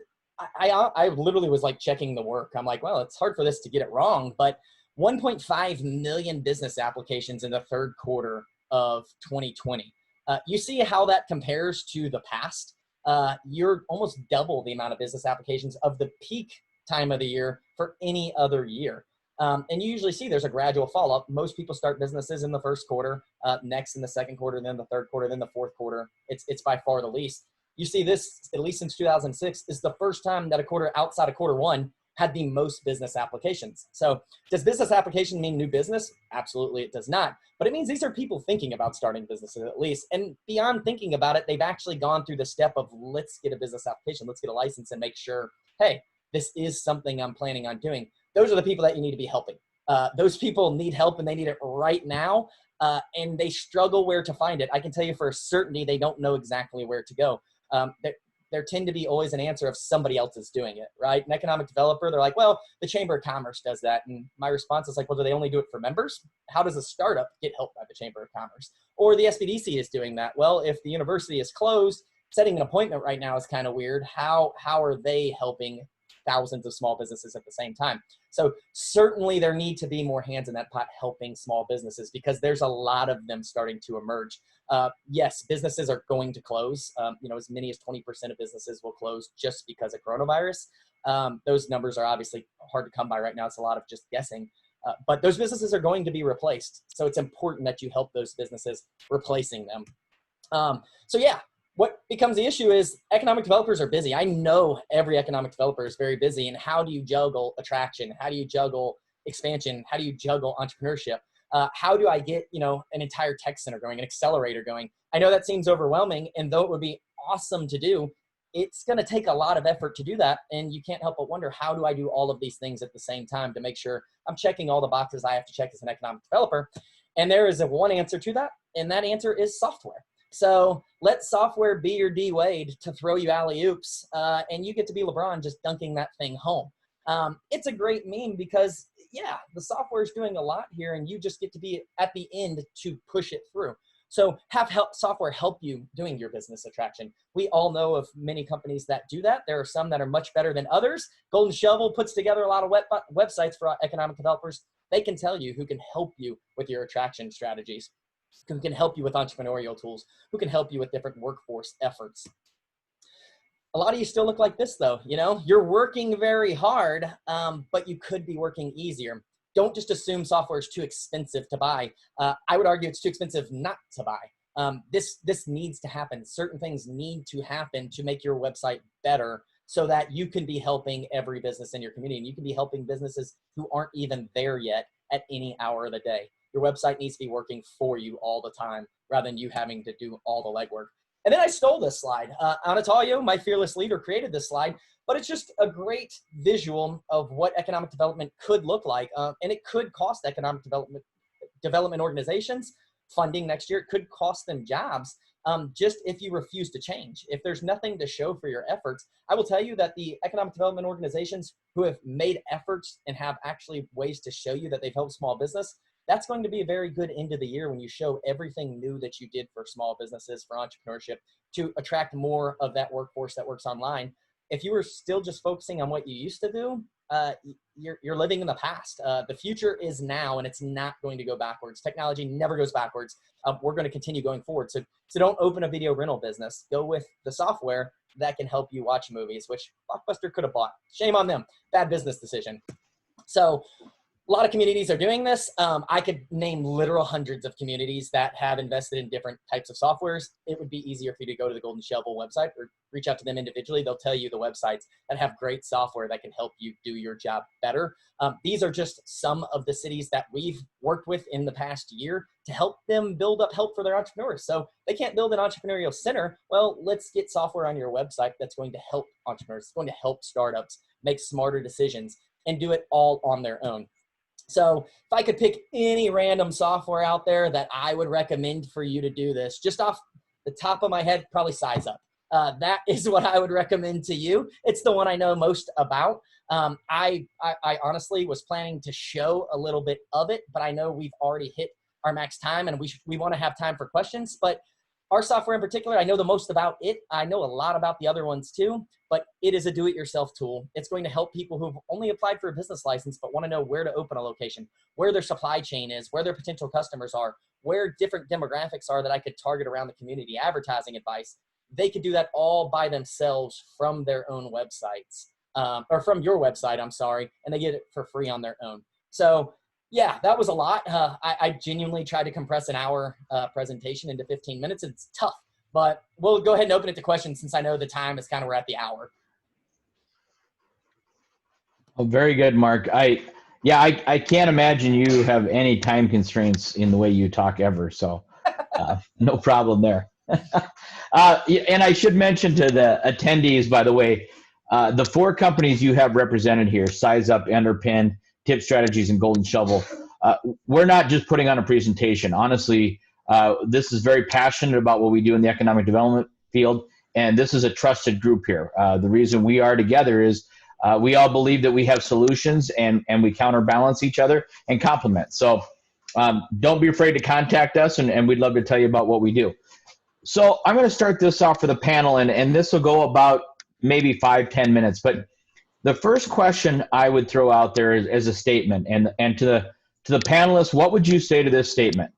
Speaker 4: I literally was like checking the work. I'm like, well, it's hard for this to get it wrong, but 1.5 million business applications in the third quarter of 2020. You see how that compares to the past. You're almost double the amount of business applications of the peak time of the year for any other year. And you usually see there's a gradual fall up. Most people start businesses in the first quarter, next in the second quarter, then the third quarter, then the fourth quarter. It's by far the least. You see this, at least since 2006, is the first time that a quarter outside of quarter one had the most business applications. So does business application mean new business? Absolutely, it does not. But it means these are people thinking about starting businesses at least. And beyond thinking about it, they've actually gone through the step of let's get a business application, let's get a license and make sure, hey, this is something I'm planning on doing. Those are the people that you need to be helping. Those people need help and they need it right now. And they struggle where to find it. I can tell you for certainty, they don't know exactly where to go. There tend to be always an answer of somebody else is doing it, right? An economic developer, they're like, well, the Chamber of Commerce does that. And my response is like, well, do they only do it for members? How does a startup get help by the Chamber of Commerce? Or the SBDC is doing that. Well, if the university is closed, setting an appointment right now is kind of weird. How are they helping thousands of small businesses at the same time? So certainly there need to be more hands in that pot helping small businesses because there's a lot of them starting to emerge. Yes, businesses are going to close. As many as 20% of businesses will close just because of coronavirus. Those numbers are obviously hard to come by right now. It's a lot of just guessing. But those businesses are going to be replaced. So it's important that you help those businesses replacing them. So yeah, what becomes the issue is economic developers are busy. I know every economic developer is very busy. And how do you juggle attraction? How do you juggle expansion? How do you juggle entrepreneurship? How do I get, an entire tech center going, an accelerator going? I know that seems overwhelming, and though it would be awesome to do, it's going to take a lot of effort to do that. And you can't help but wonder, how do I do all of these things at the same time to make sure I'm checking all the boxes I have to check as an economic developer? And there is one answer to that, and that answer is software. So let software be your D Wade to throw you alley-oops, and you get to be LeBron just dunking that thing home. It's a great meme because, yeah, the software is doing a lot here, and you just get to be at the end to push it through. So have software help you doing your business attraction. We all know of many companies that do that. There are some that are much better than others. Golden Shovel puts together a lot of websites for economic developers. They can tell you who can help you with your attraction strategies, who can help you with entrepreneurial tools, who can help you with different workforce efforts. A lot of you still look like this though, you're working very hard, but you could be working easier. Don't just assume software is too expensive to buy. I would argue it's too expensive not to buy. This needs to happen. Certain things need to happen to make your website better so that you can be helping every business in your community. And you can be helping businesses who aren't even there yet at any hour of the day. Your website needs to be working for you all the time rather than you having to do all the legwork. And then I stole this slide. Anatoly, my fearless leader, created this slide, but it's just a great visual of what economic development could look like. And it could cost economic development organizations funding next year. It could cost them jobs just if you refuse to change. If there's nothing to show for your efforts, I will tell you that the economic development organizations who have made efforts and have actually ways to show you that they've helped small business, that's going to be a very good end of the year when you show everything new that you did for small businesses, for entrepreneurship, to attract more of that workforce that works online. If you were still just focusing on what you used to do, you're living in the past. The future is now, and it's not going to go backwards. Technology never goes backwards. We're going to continue going forward. So don't open a video rental business. Go with the software that can help you watch movies, which Blockbuster could have bought. Shame on them. Bad business decision. So a lot of communities are doing this. I could name literal hundreds of communities that have invested in different types of softwares. It would be easier for you to go to the Golden Shovel website or reach out to them individually. They'll tell you the websites that have great software that can help you do your job better. These are just some of the cities that we've worked with in the past year to help them build up help for their entrepreneurs. So they can't build an entrepreneurial center. Well, let's get software on your website that's going to help entrepreneurs, it's going to help startups make smarter decisions and do it all on their own. So if I could pick any random software out there that I would recommend for you to do this, just off the top of my head, probably SizeUp. That is what I would recommend to you. It's the one I know most about. I honestly was planning to show a little bit of it, but I know we've already hit our max time and we want to have time for questions. But our software in particular, I know the most about it. I know a lot about the other ones too, but it is a do-it-yourself tool. It's going to help people who've only applied for a business license but want to know where to open a location, where their supply chain is, where their potential customers are, where different demographics are that I could target around the community, advertising advice. They could do that all by themselves from their own websites, or from your website, I'm sorry, and they get it for free on their own. So yeah, that was a lot. I genuinely tried to compress an hour presentation into 15 minutes. It's tough, but we'll go ahead and open it to questions since I know the time is we're at the hour.
Speaker 1: Oh, very good, Mark. I can't imagine you have any time constraints in the way you talk ever. So no problem there. And I should mention to the attendees, by the way, the 4 companies you have represented here, SizeUp, Underpinned, Tip Strategies, and Golden Shovel. We're not just putting on a presentation. Honestly, this is very passionate about what we do in the economic development field, and this is a trusted group here. The reason we are together is we all believe that we have solutions, and we counterbalance each other and complement. So don't be afraid to contact us, and we'd love to tell you about what we do. So I'm going to start this off for the panel, and this will go about maybe 5-10 minutes. But the first question I would throw out there is a statement, and to the panelists, what would you say to this statement?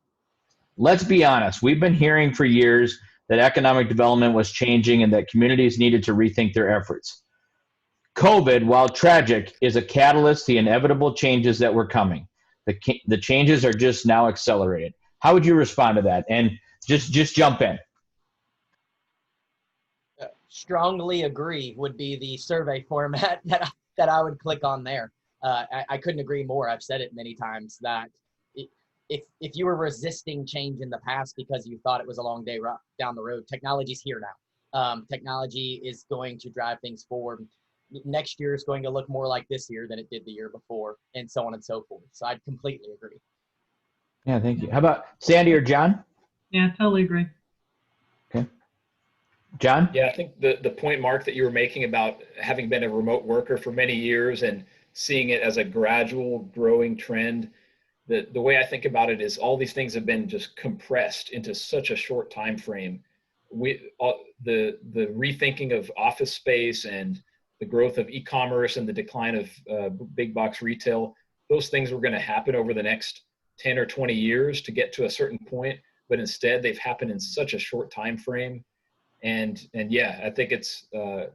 Speaker 1: Let's be honest. We've been hearing for years that economic development was changing and that communities needed to rethink their efforts. COVID, while tragic, is a catalyst to the inevitable changes that were coming. The changes are just now accelerated. How would you respond to that? And just jump in.
Speaker 4: Strongly agree would be the survey format that I would click on there. I couldn't agree more. I've said it many times that if you were resisting change in the past because you thought it was a long day down the road, technology's here now. Technology is going to drive things forward. Next year is going to look more like this year than it did the year before, and so on and so forth. So I'd completely agree.
Speaker 1: Yeah, thank you. How about Sandy or John?
Speaker 3: Yeah, totally agree.
Speaker 1: Okay. John?
Speaker 2: Yeah, I think the point, Mark, that you were making about having been a remote worker for many years and seeing it as a gradual growing trend, the way I think about it is all these things have been just compressed into such a short time frame. The rethinking of office space and the growth of e-commerce and the decline of big box retail, those things were going to happen over the next 10 or 20 years to get to a certain point, but instead they've happened in such a short time frame. And yeah, I think it's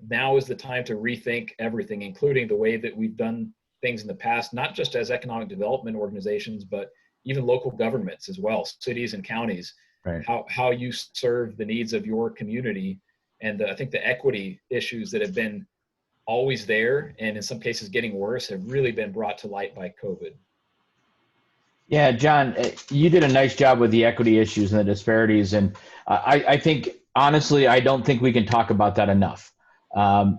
Speaker 2: now is the time to rethink everything, including the way that we've done things in the past, not just as economic development organizations, but even local governments as well, cities and counties,
Speaker 1: right.
Speaker 2: How you serve the needs of your community. And I think the equity issues that have been always there and in some cases getting worse have really been brought to light by COVID.
Speaker 1: Yeah, John, you did a nice job with the equity issues and the disparities. And I think, honestly, I don't think we can talk about that enough.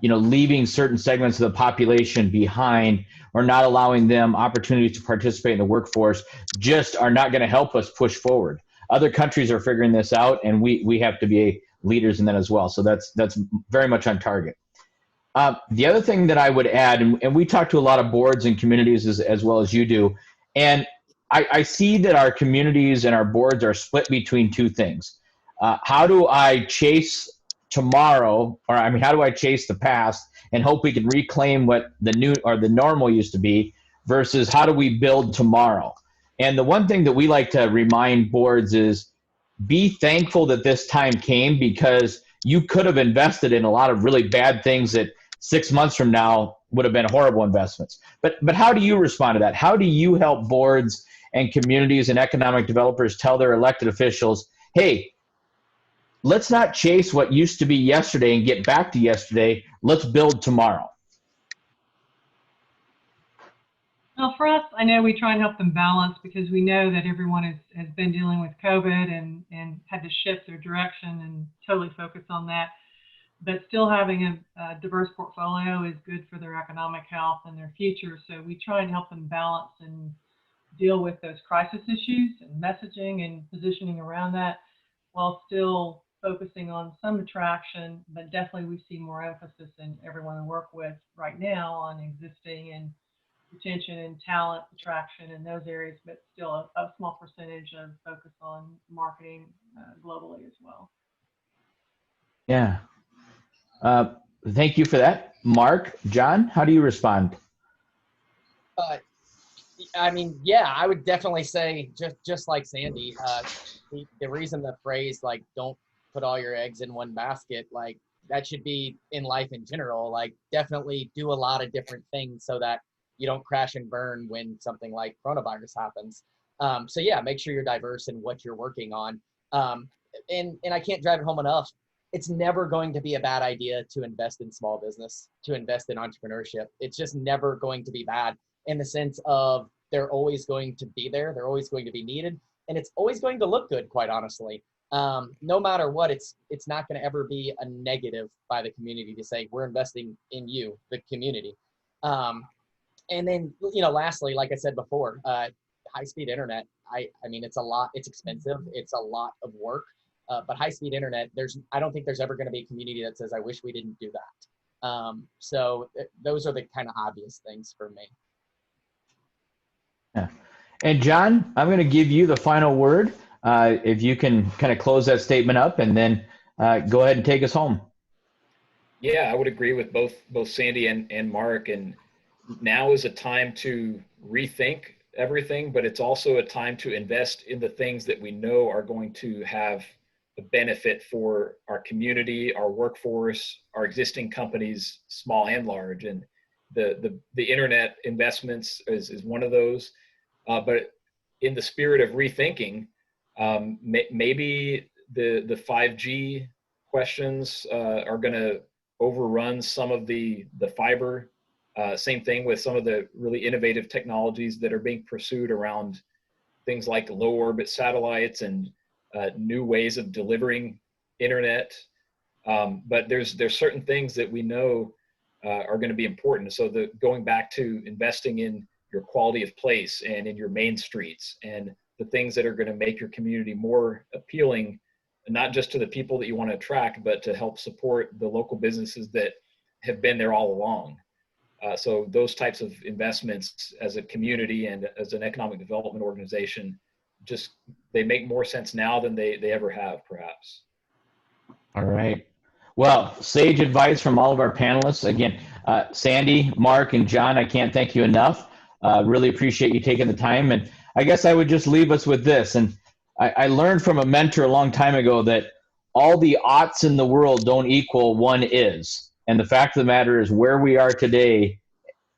Speaker 1: Leaving certain segments of the population behind or not allowing them opportunities to participate in the workforce just are not going to help us push forward. Other countries are figuring this out, and we have to be leaders in that as well. So that's very much on target. The other thing that I would add, and we talk to a lot of boards and communities as well as you do, and I see that our communities and our boards are split between two things. How do I chase tomorrow, how do I chase the past and hope we can reclaim what the new or the normal used to be versus how do we build tomorrow? And the one thing that we like to remind boards is be thankful that this time came, because you could have invested in a lot of really bad things that 6 months from now would have been horrible investments. But how do you respond to that? How do you help boards and communities and economic developers tell their elected officials, hey, let's not chase what used to be yesterday and get back to yesterday. Let's build tomorrow.
Speaker 3: Well, for us, I know we try and help them balance because we know that everyone has been dealing with COVID and had to shift their direction and totally focus on that. But still having a diverse portfolio is good for their economic health and their future. So we try and help them balance and deal with those crisis issues and messaging and positioning around that, while still focusing on some attraction. But definitely we see more emphasis in everyone I work with right now on existing and retention and talent attraction in those areas, but still a small percentage of focus on marketing globally as well.
Speaker 1: Yeah. Thank you for that. Mark, John, how do you respond?
Speaker 4: I mean, yeah, I would definitely say just like Sandy, the reason the phrase like don't put all your eggs in one basket, like that should be in life in general. Like definitely do a lot of different things so that you don't crash and burn when something like coronavirus happens. So yeah, make sure you're diverse in what you're working on. And I can't drive it home enough. It's never going to be a bad idea to invest in small business, to invest in entrepreneurship. It's just never going to be bad in the sense of they're always going to be there. They're always going to be needed. And it's always going to look good, quite honestly. No matter what, it's not going to ever be a negative by the community to say, we're investing in you, the community. And then, lastly, like I said before, high-speed internet, I mean, it's a lot, it's expensive, it's a lot of work, but high-speed internet, I don't think there's ever going to be a community that says, I wish we didn't do that. So those are the kind of obvious things for me.
Speaker 1: Yeah. And John, I'm going to give you the final word. If you can kind of close that statement up and then go ahead and take us home.
Speaker 2: Yeah, I would agree with both Sandy and Mark. And now is a time to rethink everything, but it's also a time to invest in the things that we know are going to have a benefit for our community, our workforce, our existing companies, small and large. And the internet investments is one of those. But in the spirit of rethinking, maybe the 5G questions are going to overrun some of the fiber. Same thing with some of the really innovative technologies that are being pursued around things like low orbit satellites and new ways of delivering internet. But there's certain things that we know are going to be important. So going back to investing in your quality of place and in your main streets and the things that are going to make your community more appealing, not just to the people that you want to attract, but to help support the local businesses that have been there all along. So those types of investments as a community and as an economic development organization, they make more sense now than they ever have, perhaps.
Speaker 1: All right. Well, sage advice from all of our panelists. Again, Sandy, Mark, and John, I can't thank you enough. Really appreciate you taking the time. And I guess I would just leave us with this. And I learned from a mentor a long time ago that all the oughts in the world don't equal one is. And the fact of the matter is where we are today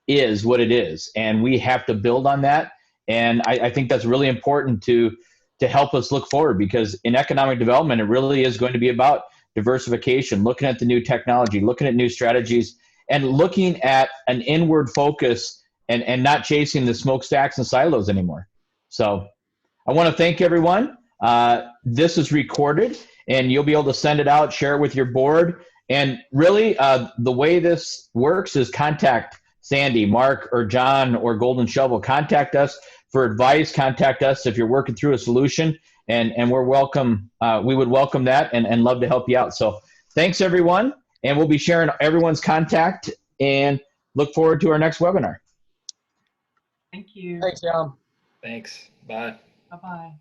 Speaker 1: is what it is. And we have to build on that. And I think that's really important to help us look forward, because in economic development, it really is going to be about diversification, looking at the new technology, looking at new strategies, and looking at an inward focus and not chasing the smokestacks and silos anymore. So I want to thank everyone. This is recorded, and you'll be able to send it out, share it with your board. And really, the way this works is contact Sandy, Mark, or John, or Golden Shovel. Contact us for advice. Contact us if you're working through a solution, and we're welcome. We would welcome that and love to help you out. So thanks, everyone, and we'll be sharing everyone's contact and look forward to our next webinar.
Speaker 3: Thank you.
Speaker 4: Thanks, John.
Speaker 2: Thanks. Bye.
Speaker 3: Bye-bye.